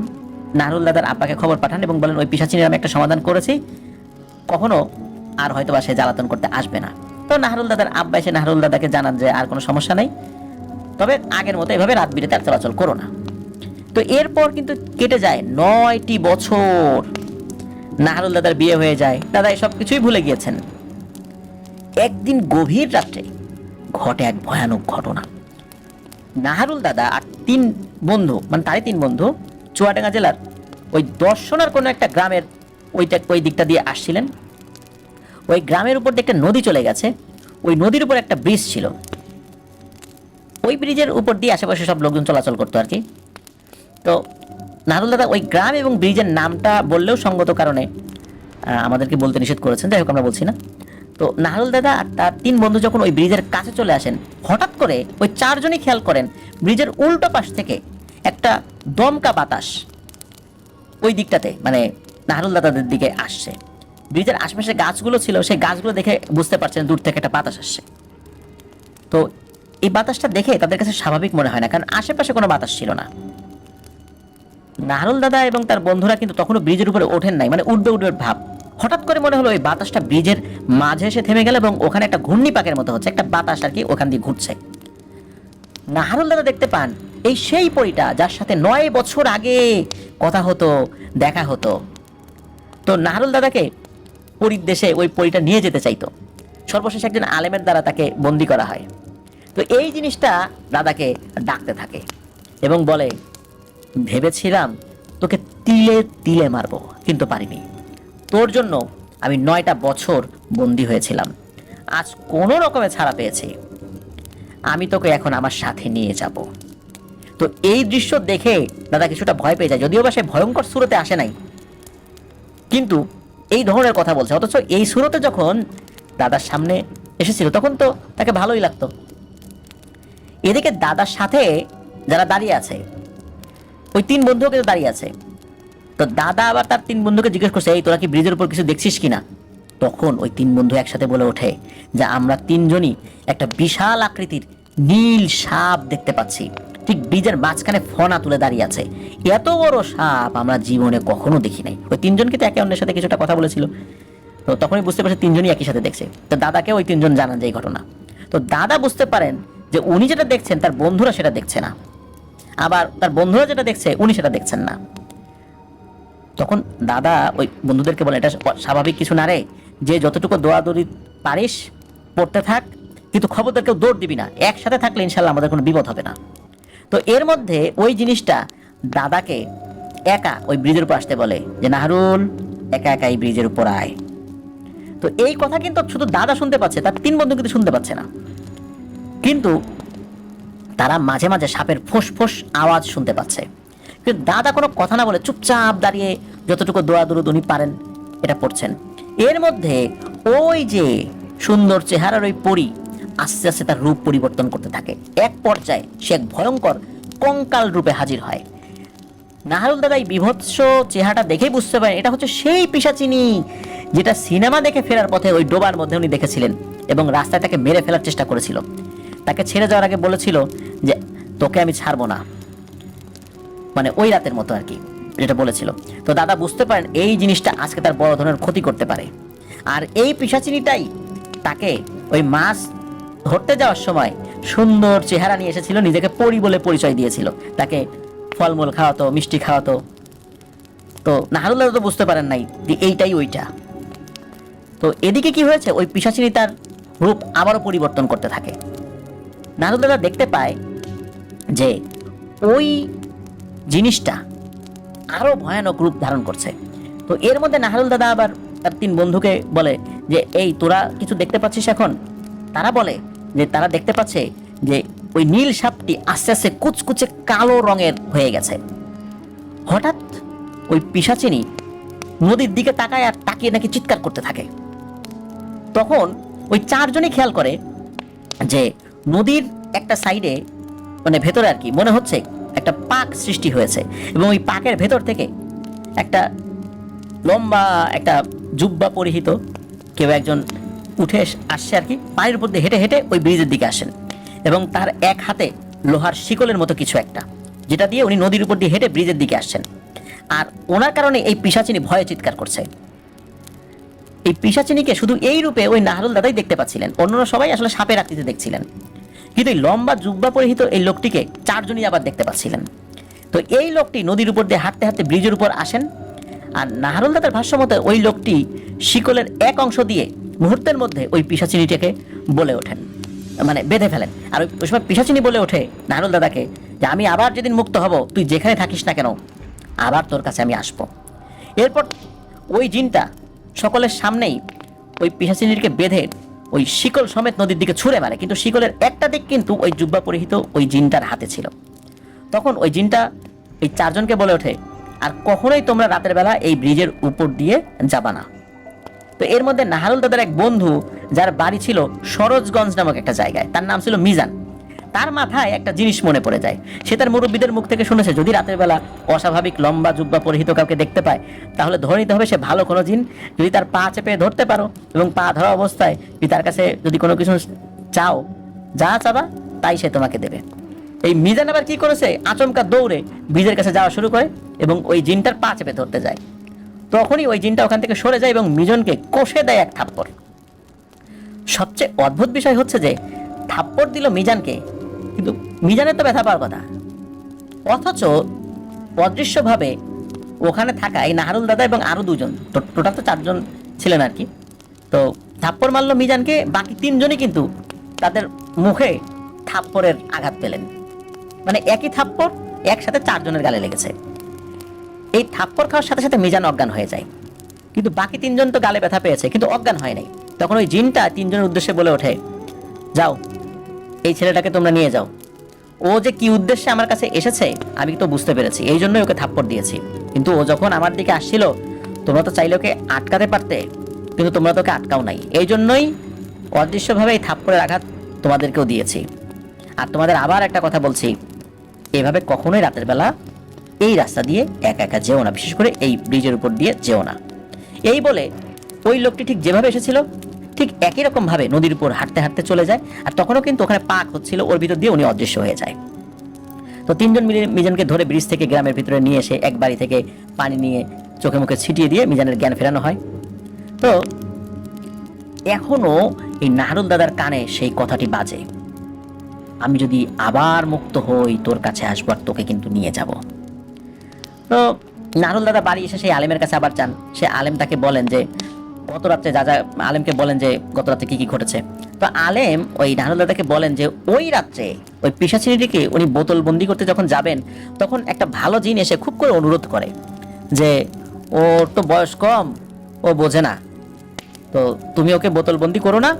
নাহারুল দাদার আব্বাকে খবর পাঠান এবং বলেন, ওই পিশাচিনীর আমি একটা সমাধান করেছি, কখনো আর হয়তো বা সে জ্বালাতন করতে আসবে না। তো নাহারুল দাদার আব্বা এসে নাহারুল দাদাকে জানান যে আর কোনো সমস্যা নেই, তবে আগের মতো এভাবে রাত বিরেতে আর চলাচল করো না। তো এরপর কিন্তু কেটে যায় 9টি বছর। নাহারুল দাদার বিয়ে হয়ে যায়, দাদা সব কিছুই ভুলে গিয়েছেন। একদিন গভীর রাত্রে ঘটে এক ভয়ানক ঘটনা। নাহারুল দাদা আর 3 বন্ধু, মানে তারই 3 বন্ধু, চুয়াডাঙ্গা জেলার ওই দর্শনার কোনো একটা গ্রামের ওই দিকটা দিয়ে আসছিলেন। ওই গ্রামের উপর দিয়ে একটা নদী চলে গেছে, ওই নদীর উপর একটা ব্রিজ ছিল। ওই ব্রিজের উপর দিয়ে আশেপাশে সব লোকজন চলাচল করতো আর কি। তো নাহারুল দাদা ওই গ্রাম এবং ব্রিজের নামটা বললেও সঙ্গত কারণে আমাদেরকে বলতে নিষেধ করেছেন, যাই হোক আমরা বলছি না। তো নাহারুল দাদা আর তার 3 বন্ধু যখন ওই ব্রিজের কাছে চলে আসেন, হঠাৎ করে ওই 4 জনই খেয়াল করেন ব্রিজের উল্টো পাশ থেকে একটা দমকা বাতাস ওই দিকটাতে, মানে নাহারুল দাদাদের দিকে আসছে। ব্রিজের আশেপাশে গাছগুলো ছিল, সেই গাছগুলো দেখে বুঝতে পারছেন দূর থেকে একটা বাতাস আসছে। তো এই বাতাসটা দেখে তাদের কাছে স্বাভাবিক মনে হয় না, কারণ আশেপাশে কোনো বাতাস ছিল না। নাহারুল দাদা এবং তার বন্ধুরা কিন্তু তখনও ব্রিজের উপরে ওঠেন নাই, মানে উঠবে ভাব। হঠাৎ করে মনে হলো ওই বাতাসটা ব্রিজের মাঝে এসে থেমে গেল এবং ওখানে একটা ঘূর্ণিপাকের মতো হচ্ছে, একটা বাতাস আর কি ওখান দিয়ে ঘুরছে। নাহারুল দাদা দেখতে পান এই সেই পরীটা যার সাথে 9 বছর আগে কথা হতো, দেখা হতো। তো নাহারুল দাদাকে পরীর দেশে ওই পরীটা নিয়ে যেতে চাইতো। সর্বশেষ একজন আলেমের দ্বারা তাকে বন্দি করা হয়। তো এই জিনিসটা দাদাকে ডাকতে থাকে এবং বলে, ভেবেছিলাম তোকে তিলে তিলে মারবো, কিন্তু পারিনি। তোর জন্য আমি 9টা বছর বন্দি হয়েছিলাম, আজ কোনো রকমে ছাড়া পেয়েছি। আমি তোকে এখন আমার সাথে নিয়ে যাব। তো এই দৃশ্য দেখে দাদা কিছুটা ভয় পেয়ে যায়, যদিও বা সে ভয়ঙ্কর সুরতে আসে নাই, কিন্তু এই ধরনের কথা বলছে। অথচ এই সুরতে যখন দাদার সামনে এসেছিল তখন তো তাকে ভালোই লাগতো। এদিকে দাদার সাথে যারা দাঁড়িয়ে আছে, ওই 3 বন্ধুও কিন্তু দাঁড়িয়ে আছে। তো দাদা আবার তার 3 বন্ধুকে জিজ্ঞেস করছে, এই তোরা কি ব্রিজের উপর কিছু দেখছিস কিনা? তখন ওই 3 বন্ধু একসাথে বলে ওঠে যে আমরা 3 জনই একটা বিশাল আকৃতির নীল সাপ দেখতে পাচ্ছি, ঠিক ব্রিজের মাঝখানে ফনা তুলে দাঁড়িয়ে আছে। এত বড় সাপ আমরা জীবনে কখনো দেখি নাই। ওই 3 জন কিন্তু একে অন্যের সাথে কিছুটা কথা বলেছিল। তো তখনই বুঝতে পারছে 3 জনই একই সাথে দেখছে। তো দাদাকে ওই 3 জন জানান যে এই ঘটনা। তো দাদা বুঝতে পারেন যে উনি যেটা দেখছেন তার বন্ধুরা সেটা দেখছে না, আবার তার বন্ধুরা যেটা দেখছে উনি সেটা দেখছেন না। তখন দাদা ওই বন্ধুদেরকে বলে, এটা স্বাভাবিক কিছু না রে, যে যতটুকু দৌড়াদৌড়ি পারিস পড়তে থাক, কিন্তু খবরদার কেউ দৌড় দিবি না, একসাথে থাকলে ইনশাল্লাহ আমাদের কোনো বিপদ হবে না। তো এর মধ্যে ওই জিনিসটা দাদাকে একা ওই ব্রিজের উপর আসতে বলে, যে নাহরুল একা একা এই ব্রিজের উপর আয়। তো এই কথা কিন্তু শুধু দাদা শুনতে পাচ্ছে, তার 3 বন্ধু কিন্তু শুনতে পাচ্ছে না। কিন্তু তারা মাঝে মাঝে সাপের ফোঁস ফোঁস আওয়াজ শুনতে পাচ্ছে। কিন্তু দাদা কোনো কথা না বলে চুপচাপ দাঁড়িয়ে যতটুকু দৌড়াদৌড় উনি পারেন এটা পড়ছেন। এর মধ্যে ওই যে সুন্দর চেহারার ওই পরী আস্তে আস্তে তার রূপ পরিবর্তন করতে থাকে। এক পর্যায়ে সে এক ভয়ঙ্কর কঙ্কাল রূপে হাজির হয়। নাহারুল দাদা এই বিভৎস চেহারাটা দেখেই বুঝতে পারেন এটা হচ্ছে সেই পিশাচিনী যেটা সিনেমা দেখে ফেরার পথে ওই ডোবার মধ্যে উনি দেখেছিলেন এবং রাস্তায় তাকে মেরে ফেলার চেষ্টা করেছিল। তাকে ছেড়ে যাওয়ার আগে বলেছিল যে তোকে আমি ছাড়বো না, মানে ওই রাতের মতো আর কি যেটা বলেছিল। তো দাদা বুঝতে পারেন এই জিনিসটা আজকে তার বড় ধরনের ক্ষতি করতে পারে। আর এই পিশাচিনীটাই তাকে ওই মাছ ধরতে যাওয়ার সময় সুন্দর চেহারা নিয়ে এসেছিল, নিজেকে পরী বলে পরিচয় দিয়েছিল, তাকে ফলমূল খাওয়াতো, মিষ্টি খাওয়াতো। তো নাহারুল দাদা তো বুঝতে পারেন নাই যে এইটাই ওইটা। তো এদিকে কি হয়েছে, ওই পিশাচিনী তার রূপ আবারও পরিবর্তন করতে থাকে। নাহারুল দাদা দেখতে পায় যে ওই জিনিসটা আরো ভয়ানক রূপ ধারণ করছে। তো এর মধ্যে নাহারুল দাদা আবার তার 3 বন্ধুকে বলে যে এই তোরা কিছু দেখতে পাচ্ছিস এখন? তারা বলে যে তারা দেখতে পাচ্ছে যে ওই নীল সাপটি আস্তে আস্তে কুচকুচে কালো রঙের হয়ে গেছে। হঠাৎ ওই পিশাচিনী নদীর দিকে তাকায় আর তাকিয়ে নাকি চিৎকার করতে থাকে। তখন ওই 4 জনই খেয়াল করে যে নদীর একটা সাইডে, মানে ভেতরে আর কি, মনে হচ্ছে একটা পাক সৃষ্টি হয়েছে এবং ওই পাকের ভেতর থেকে একটা লম্বা একটা জুব্বা পরিহিত কেউ একজন উঠে আসছে আর কি, পানির উপর দিয়ে হেঁটে হেঁটে ওই ব্রিজের দিকে আসেন এবং তার এক হাতে লোহার শিকলের মতো কিছু একটা, যেটা দিয়ে উনি নদীর উপর দিয়ে হেঁটে ব্রিজের দিকে আসছেন। আর ওনার কারণে এই পিশাচিনী ভয়ে চিৎকার করছে। এই পিশাচিনীকে শুধু এই রূপে ওই নাহারুল দাদাই দেখতে পাচ্ছিলেন, অন্যরা সবাই আসলে সাপের আকৃতিতে দেখছিলেন। কিন্তু এই লম্বা জুব্বা পরিহিত এই লোকটিকে 4 জনই আবার দেখতে পাচ্ছিলেন। তো এই লোকটি নদীর উপর দিয়ে হাঁটতে হাঁটতে ব্রিজের উপর আসেন। আর নাহারুল দাদার ভাষ্য মতে ওই লোকটি শিকলের এক অংশ দিয়ে মুহূর্তের মধ্যে ওই পিশাচিনীটাকে বলে ওঠেন, মানে বেঁধে ফেলেন। আর ওই সময় পিশাচিনী বলে ওঠে নাহারুল দাদাকে যে আমি আবার যেদিন মুক্ত হব তুই যেখানে থাকিস না কেন আবার তোর কাছে আমি আসবো। এরপর ওই জিনটা সকলের সামনেই ওই পিশাচিনীকে বেঁধে ওই শিকল সমেত নদীর দিকে ছুঁড়ে মারে, কিন্তু শিকলের একটা দিক কিন্তু ওই জুব্বা পরিহিত ওই জিনটার হাতে ছিল। তখন ওই জিনটা এই 4 জনকে বলে ওঠে আর কখনোই তোমরা রাতের বেলা এই ব্রিজের উপর দিয়ে যাবা না। তো এর মধ্যে নাহারুল দাদার এক বন্ধু যার বাড়ি ছিল সরোজগঞ্জ নামক একটা জায়গায়, তার নাম ছিল মিজান। তার মাথায় একটা জিনিস মনে পড়ে যায়। সে তার মুরব্বীদের মুখ থেকে শুনেছে যদি রাতের বেলা অস্বাভাবিক লম্বা জুব্বা পরিহিত কাউকে দেখতে পায় তাহলে ধরে নিতে হবে সে ভালো কোনো জিন। যদি তার পা চেপে ধরতে পারো এবং পা ধরা অবস্থায় যদি তার কাছে যদি কোনো কিছু চাও, যা চাবা তাই সে তোমাকে দেবে। এই মিজান আবার কি করেছে, আচমকা দৌড়ে ব্রিজের কাছে যাওয়া শুরু করে এবং ওই জিনটার পা চেপে ধরতে যায়। তখনই ওই জিনটা ওখান থেকে সরে যায় এবং মিজনকে কষে দেয় এক থাপ্পড়। সবচেয়ে অদ্ভুত বিষয় হচ্ছে যে থাপ্পড় দিল মিজানকে, কিন্তু মিজানের তো ব্যথা পাওয়ার কথা, অথচ অদৃশ্যভাবে ওখানে থাকা এই নাহারুল দাদা এবং আরো 2 জন, টোটাল তো 4 জন ছিলেন আর কি। তো থাপ্পড় মারলো মিজানকে, বাকি 3 জনই কিন্তু তাদের মুখে থাপ্পড়ের আঘাত পেলেন, মানে একই থাপ্পড় একসাথে 4 জনের গালে লেগেছে। এই থাপ্পড় খাওয়ার সাথে সাথে মিজান অজ্ঞান হয়ে যায়, কিন্তু বাকি 3 জন তো গালে ব্যথা পেয়েছে কিন্তু অজ্ঞান হয় নাই। তখন ওই জিনটা 3 জনের উদ্দেশ্যে বলে ওঠে, যাও এই ছেলেটাকে তোমরা নিয়ে যাও, ও যে কি উদ্দেশ্যে আমার কাছে এসেছে আমি তো বুঝতে পেরেছি, এই জন্যই ওকে থাপ্পড় দিয়েছি। কিন্তু ও যখন আমার দিকে আসছিল তোমরা তো চাইলে ওকে আটকাতে পারতে, কিন্তু তোমরা তো ওকে আটকাও নাই, এই জন্যই অদৃশ্যভাবে এই থাপ্পড়ের আঘাত তোমাদেরকেও দিয়েছি। আর তোমাদের আবার একটা কথা বলছি, এভাবে কখনোই রাতের বেলা এই রাস্তা দিয়ে একা একা যেও না, বিশেষ করে এই ব্রিজের উপর দিয়ে যেও না। এই বলে ওই লোকটি ঠিক যেভাবে এসেছিল ঠিক একই রকম ভাবে নদীর উপর হাঁটতে হাঁটতে চলে যায়। আর তখনও কিন্তু ওখানে পাক হচ্ছিল, ওর ভিতর দিয়ে উনি অদৃশ্য হয়ে যায়। তো 3 জন মিলে মিজানকে ধরে ব্রিজ থেকে গ্রামের ভিতরে নিয়ে এসে এক বাড়ি থেকে পানি নিয়ে চোখে মুখে ছিটিয়ে দিয়ে মিজানের জ্ঞান ফেরানো হয়। তো এখনো এই নাহারুল দাদার কানে সেই কথাটি বাজে আমি যদি আবার মুক্ত হই তোর কাছে আসবো আর তোকে কিন্তু নিয়ে যাব। তো নারুল দাদা বাড়ি এসে সেই আলেমের কাছে আবার যান। সে আলেম তাকে বলেন যে গত রাত্রে যা যা, আলেমকে বলেন যে গত রাত্রে কি কি ঘটেছে। তো আলেম ওই নারুল দাদাকে বলেন যে ওই রাত্রে ওই পিশাচিনীটিকে উনি বোতল বন্দি করতে যখন যাবেন তখন একটা ভালো জিন এসে খুব করে অনুরোধ করে যে ওর তো বয়স কম, ও বোঝে না, তো তুমি ওকে বোতল বন্দি করো না,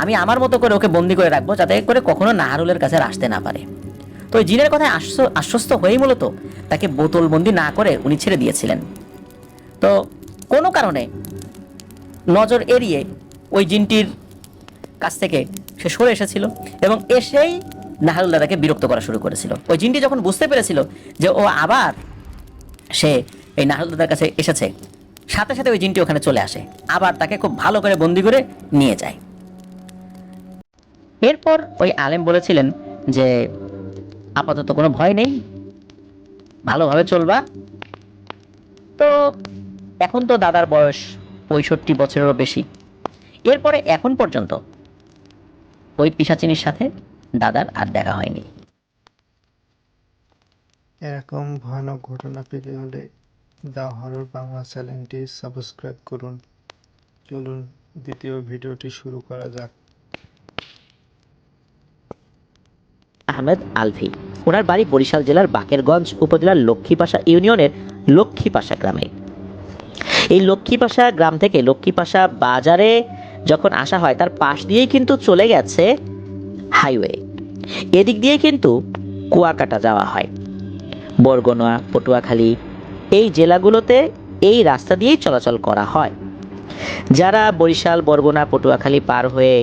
আমি আমার মতো করে ওকে বন্দি করে রাখবো যাতে করে কখনো নাহারুলের কাছে আর আসতে না পারে। তো ওই জিনের কথায় আশ্বস্ত হয়েই মূলত তাকে বোতল বন্দি না করে উনি ছেড়ে দিয়েছিলেন। তো কোনো কারণে নজর এড়িয়ে ওই জিনটির কাছ থেকে সে সরে এসেছিল এবং এসেই নাহারুল দাদাকে বিরক্ত করা শুরু করেছিল। ওই জিনটি যখন বুঝতে পেরেছিল যে ও আবার সে এই নাহারুল দাদার কাছে এসেছে, সাথে সাথে ওই জিনটি ওখানে চলে আসে, আবার তাকে খুব ভালো করে বন্দি করে নিয়ে যায়। এরপর ওই আলেম বলেছিলেন যে আপাতত কোনো ভয় নেই, ভালোভাবে চলবা। তো এখন তো দাদার বয়স 65 বছরেরও বেশি। এরপরে এখন পর্যন্ত ওই পিশাচিনীর সাথে দাদার আর দেখা হয়নি। এরকম ভয়ানক ঘটনা পেতে হলে দ্য হরর বাংলা চ্যানেলটি সাবস্ক্রাইব করুন। চলুন দ্বিতীয় ভিডিওটি শুরু করা যাক। আহমেদ আলভি, ওনার বাড়ি বরিশাল জেলার বাকেরগঞ্জ উপজেলার লক্ষ্মীপাশা ইউনিয়নের লক্ষ্মীপাশা গ্রামে। এই লক্ষ্মীপাশা গ্রাম থেকে লক্ষ্মীপাশা বাজারে যখন আসা হয় তার পাশ দিয়েই কিন্তু চলে গেছে হাইওয়ে। এদিক দিয়ে কিন্তু কুয়াকাটা যাওয়া হয়। বরগুনা, পটুয়াখালী এই জেলাগুলোতে এই রাস্তা দিয়েই চলাচল করা হয়। যারা বরিশাল, বরগুনা, পটুয়াখালী পার হয়ে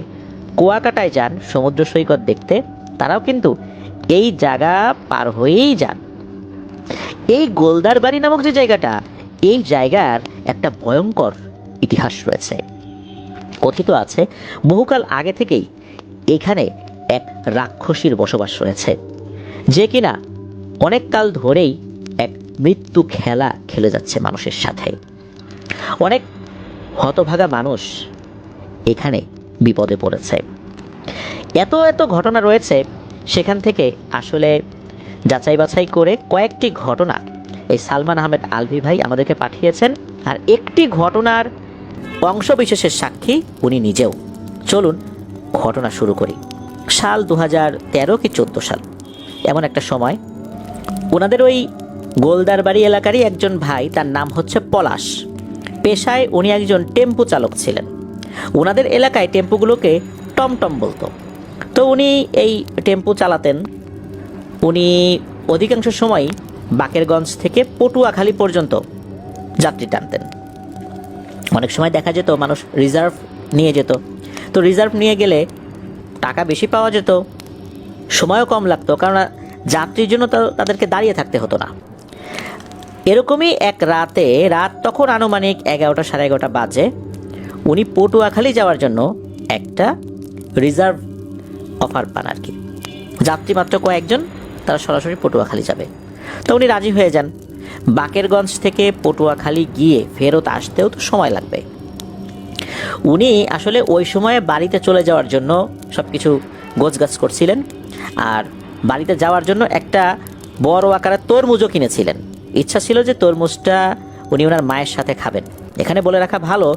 কুয়াকাটায় যান সমুদ্র সৈকত দেখতে, তারাও কিন্তু এই জায়গা পার হয়েই যান। এই গোলদার বাড়ি নামক যে জায়গাটা, এই জায়গার একটা ভয়ঙ্কর ইতিহাস রয়েছে। কথিত আছে বহুকাল আগে থেকেই এখানে এক রাক্ষসীর বসবাস রয়েছে, যে কিনা অনেক কাল ধরেই এক মৃত্যু খেলা খেলে যাচ্ছে মানুষের সাথে। অনেক হতভাগা মানুষ এখানে বিপদে পড়েছে। এত এত ঘটনা রয়েছে, সেখান থেকে আসলে যাচাই বাছাই করে কয়েকটি ঘটনা এই সালমান আহমেদ আলভি ভাই আমাদেরকে পাঠিয়েছেন। আর একটি ঘটনার অংশ বিশেষের সাক্ষী উনি নিজেও। চলুন ঘটনা শুরু করি। সাল 2013 কি 14 সাল, এমন একটা সময় ওনাদের ওই গোলদার বাড়ি এলাকারই একজন ভাই, তার নাম হচ্ছে পলাশ। পেশায় উনি একজন টেম্পু চালক ছিলেন। ওনাদের এলাকায় টেম্পুগুলোকে টমটম বলতো। তো উনি এই টেম্পু চালাতেন। উনি অধিকাংশ সময় বাকেরগঞ্জ থেকে পটুয়াখালী পর্যন্ত যাত্রী টানতেন। অনেক সময় দেখা যেত মানুষ রিজার্ভ নিয়ে যেত। তো রিজার্ভ নিয়ে গেলে টাকা বেশি পাওয়া যেত, সময়ও কম লাগতো, কারণ যাত্রীর জন্য তাদেরকে দাঁড়িয়ে থাকতে হতো না। এরকমই এক রাত তখন আনুমানিক 11টা সাড়ে 11টা বাজে, উনি পটুয়াখালী যাওয়ার জন্য একটা রিজার্ভ অফার পান আর কি। যাত্রী মাত্র কয়েকজন, তারা সরাসরি পটুয়াখালী যাবে। তো উনি রাজি হয়ে যান। বাকেরগঞ্জ থেকে পটুয়াখালী গিয়ে ফেরত আসতেও তো সময় লাগবে। উনি আসলে ওই সময়ে বাড়িতে চলে যাওয়ার জন্য সব কিছু গোছগাছ করছিলেন, আর বাড়িতে যাওয়ার জন্য একটা বড় আকারের তরমুজও কিনেছিলেন। ইচ্ছা ছিল যে তরমুজটা উনি ওনার মায়ের সাথে খাবেন। এখানে বলে রাখা ভালো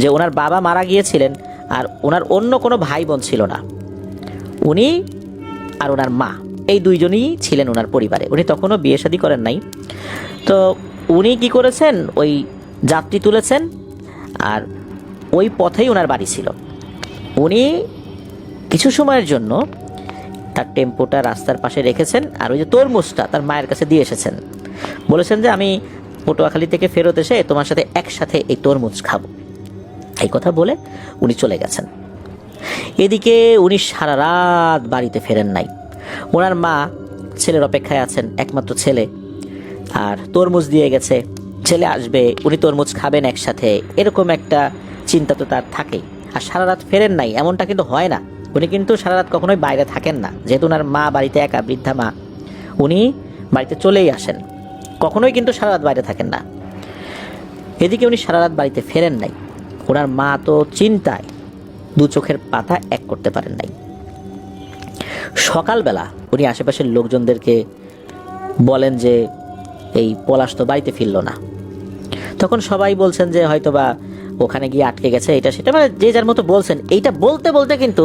যে ওনার বাবা মারা গিয়েছিলেন আর ওনার অন্য কোনো ভাই বোন ছিল না। উনি আর ওনার মা এই দুইজনই ছিলেন ওনার পরিবারে। উনি তখনও বিয়ে শাদী করেন নাই। তো উনি কি করেছেন, ওই যাত্রী তুলেছেন আর ওই পথেই ওনার বাড়ি ছিল। উনি কিছু সময়ের জন্য তার টেম্পোটা রাস্তার পাশে রেখেছেন আর ওই যে তরমুজটা তার মায়ের কাছে দিয়ে এসেছেন। বলেছেন যে আমি পটুয়াখালী থেকে ফেরত এসে তোমার সাথে একসাথে এই তরমুজ খাবো। এই কথা বলে উনি চলে গেছেন। এদিকে উনি সারা রাত বাড়িতে ফেরেন নাই। ওনার মা ছেলের অপেক্ষায় আছেন, একমাত্র ছেলে, আর তরমুজ দিয়ে গেছে, ছেলে আসবে, উনি তরমুজ খাবেন একসাথে, এরকম একটা চিন্তা তো তার থাকেই। আর সারা রাত ফেরেন নাই এমনটা কিন্তু হয় না। উনি কিন্তু সারা রাত কখনোই বাইরে থাকেন না, যেহেতু ওনার মা বাড়িতে একা, বৃদ্ধা মা, উনি বাড়িতে চলেই আসেন, কখনোই কিন্তু সারা রাত বাইরে থাকেন না। এদিকে উনি সারা রাত বাড়িতে ফেরেন নাই। ওনার মা তো চিন্তায় দু চোখের পাতা এক করতে পারেন নাই। সকালবেলা উনি আশেপাশের লোকজনদেরকে বলেন যে এই পলাশ তো বাড়িতে ফিরল না। তখন সবাই বলছেন যে হয়তোবা ওখানে গিয়ে আটকে গেছে, এটা সেটা, মানে যে যার মতো বলছেন। এইটা বলতে বলতে কিন্তু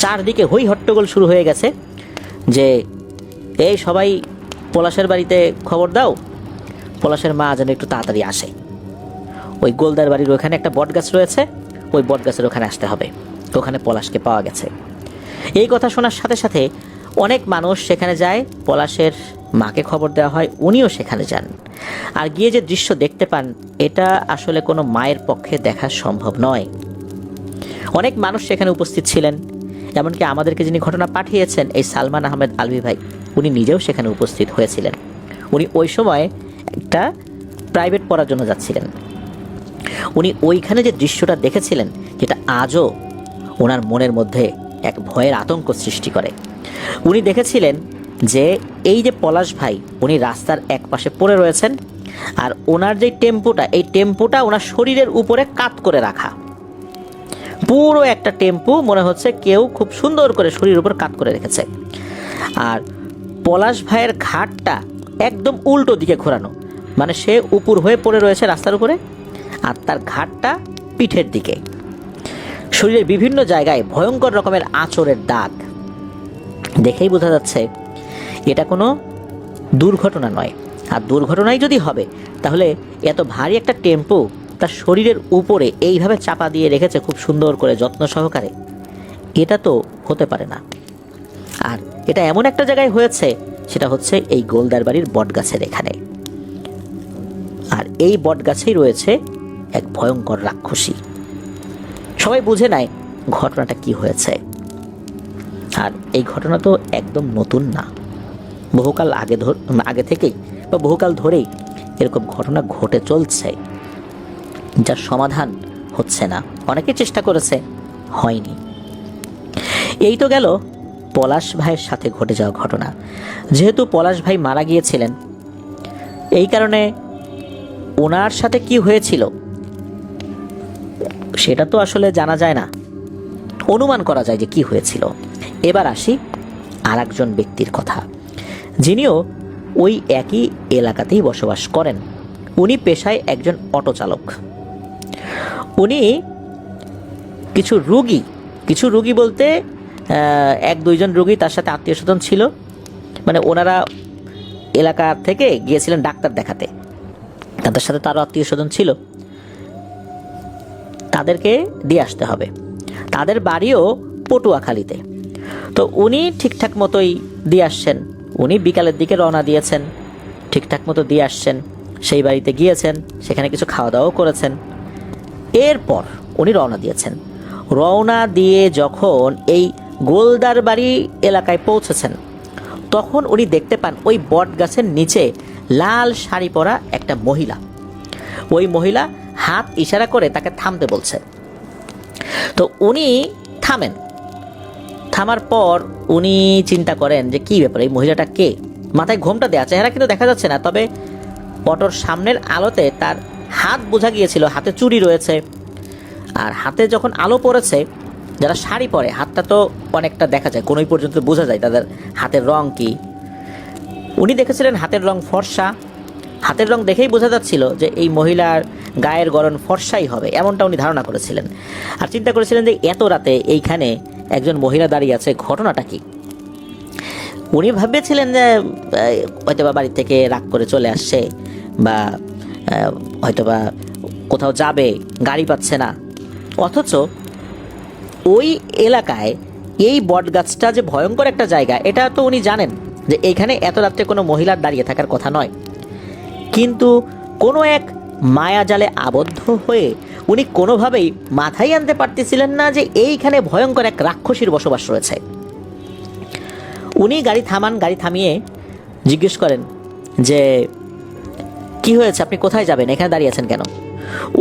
চারদিকে হই হট্টগোল শুরু হয়ে গেছে যে এই সবাই পলাশের বাড়িতে খবর দাও, পলাশের মা যেন একটু তাড়াতাড়ি আসে। ওই গোলদার বাড়ির ওখানে একটা বট গাছ রয়েছে, ওই বট গাছের ওখানে আসতে হবে, ওখানে পলাশকে পাওয়া গেছে। এই কথা শোনার সাথে সাথে অনেক মানুষ সেখানে যায়, পলাশের মাকে খবর দেওয়া হয়, উনিও সেখানে যান। আর গিয়ে যে দৃশ্য দেখতে পান, এটা আসলে কোনো মায়ের পক্ষে দেখা সম্ভব নয়। অনেক মানুষ সেখানে উপস্থিত ছিলেন, এমনকি আমাদেরকে যিনি ঘটনা পাঠিয়েছেন এই সালমান আহমেদ আলভি ভাই, উনি নিজেও সেখানে উপস্থিত হয়েছিলেন। উনি ওই সময় একটা প্রাইভেট পড়ার জন্য যাচ্ছিলেন। উনি ওইখানে যে দৃশ্যটা দেখেছিলেন, যেটা আজও ওনার মনের মধ্যে এক ভয়ের আতঙ্ক সৃষ্টি করে। উনি দেখেছিলেন যে এই যে পলাশ ভাই, উনি রাস্তার এক পাশে পড়ে রয়েছেন, আর ওনার যে টেম্পুটা, এই টেম্পুটা ওনার শরীরের উপরে কাত করে রাখা। পুরো একটা টেম্পু মনে হচ্ছে কেউ খুব সুন্দর করে শরীরের উপর কাত করে রেখেছে। আর পলাশ ভাইয়ের ঘাটটা একদম উল্টো দিকে ঘোরানো, মানে সে উপর হয়ে পড়ে রয়েছে রাস্তার উপরে, আর তার ঘাটটা পিঠের দিকে। শরীরের বিভিন্ন জায়গায় ভয়ঙ্কর রকমের আঁচড়ের দাগ। দেখেই বোঝা যাচ্ছে এটা কোনো দুর্ঘটনা নয়। আর দুর্ঘটনাই যদি হবে, তাহলে এত ভারী একটা টেম্পো তার শরীরের উপরে এইভাবে চাপা দিয়ে রেখেছে খুব সুন্দর করে, যত্ন সহকারে। এটা তো হতে পারে না। আর এটা এমন একটা জায়গায় হয়েছে, সেটা হচ্ছে এই গোলদার বাড়ির বটগাছের এখানে। আর এই বটগাছেই রয়েছে এক ভয়ঙ্কর রাক্ষসী। সবাই বুঝে নেয় ঘটনাটা কি হয়েছে। আর এই ঘটনা তো একদম নতুন না, বহুকাল আগে থেকেই বা বহুকাল ধরেই এরকম ঘটনা ঘটে চলছে, যার সমাধান হচ্ছে না। অনেকে চেষ্টা করেছে, হয়নি। এই তো গেল পলাশ ভাইয়ের সাথে ঘটে যাওয়া ঘটনা। যেহেতু পলাশ ভাই মারা গিয়েছিলেন, এই কারণে ওনার সাথে কি হয়েছিল সেটা তো আসলে জানা যায় না, অনুমান করা যায় যে কি হয়েছিল। এবার আসি আর একজন ব্যক্তির কথা, যিনিও ওই একই এলাকাতেই বসবাস করেন। উনি পেশায় একজন অটো চালক। উনি কিছু রুগী বলতে এক দুইজন রুগী তার সাথে আত্মীয় স্বজন ছিল, মানে ওনারা এলাকা থেকে গিয়েছিলেন ডাক্তার দেখাতে, তাদের সাথে তারও আত্মীয় স্বজন ছিল, তাদেরকে দিয়ে আসতে হবে। তাদের বাড়িও পটুয়াখালীতে। তো উনি ঠিকঠাক মতোই দিয়ে আসছেন। উনি বিকালের দিকে রওনা দিয়েছেন, ঠিকঠাক মতো দিয়ে আসছেন, সেই বাড়িতে গিয়েছেন, সেখানে কিছু খাওয়া দাওয়াও করেছেন। এরপর উনি রওনা দিয়েছেন। রওনা দিয়ে যখন এই গোলদার বাড়ি এলাকায় পৌঁছেছেন, তখন উনি দেখতে পান ওই বট গাছের নিচে লাল শাড়ি পরা একটা মহিলা। ওই মহিলা হাত ইশারা করে তাকে থামতে বলছে। তো উনি থামেন। থামার পর উনি চিন্তা করেন যে কী ব্যাপার, এই মহিলাটা কে? মাথায় ঘোমটা দেওয়া, চেহারা কিন্তু দেখা যাচ্ছে না, তবে অটোর সামনের আলোতে তার হাত বোঝা গিয়েছিল, হাতে চুড়ি রয়েছে। আর হাতে যখন আলো পড়েছে, যারা শাড়ি পরে হাতটা তো অনেকটা দেখা যায়, কোনোই পর্যন্ত বোঝা যায় তাদের হাতের রং কি। উনি দেখেছিলেন হাতের রং ফর্সা। হাতের রং দেখেই বোঝা যাচ্ছিল যে এই মহিলার গায়ের গড়ন ফর্সাই হবে, এমনটা উনি ধারণা করেছিলেন। আর চিন্তা করেছিলেন যে এত রাতে এইখানে একজন মহিলা দাঁড়িয়ে আছে, ঘটনাটা কি। উনি ভাবছিলেন যে হয়তোবা বাড়ি থেকে রাগ করে চলে আসছে, বা হয়তোবা কোথাও যাবে, গাড়ি পাচ্ছে না। অথচ ওই এলাকায় এই বটগাছটা যে ভয়ঙ্কর একটা জায়গা, এটা তো উনি জানেন যে এইখানে এত রাত্রে কোনো মহিলার দাঁড়িয়ে থাকার কথা নয়। কিন্তু কোনো এক মায়াজালে আবদ্ধ হয়ে উনি কোনোভাবেই মাথায় আনতে পারতেছিলেন না যে এইখানে ভয়ঙ্কর এক রাক্ষসীর বসবাস রয়েছে। উনি গাড়ি থামান, গাড়ি থামিয়ে জিজ্ঞেস করেন যে কি হয়েছে, আপনি কোথায় যাবেন, এখানে দাঁড়িয়ে আছেন কেন?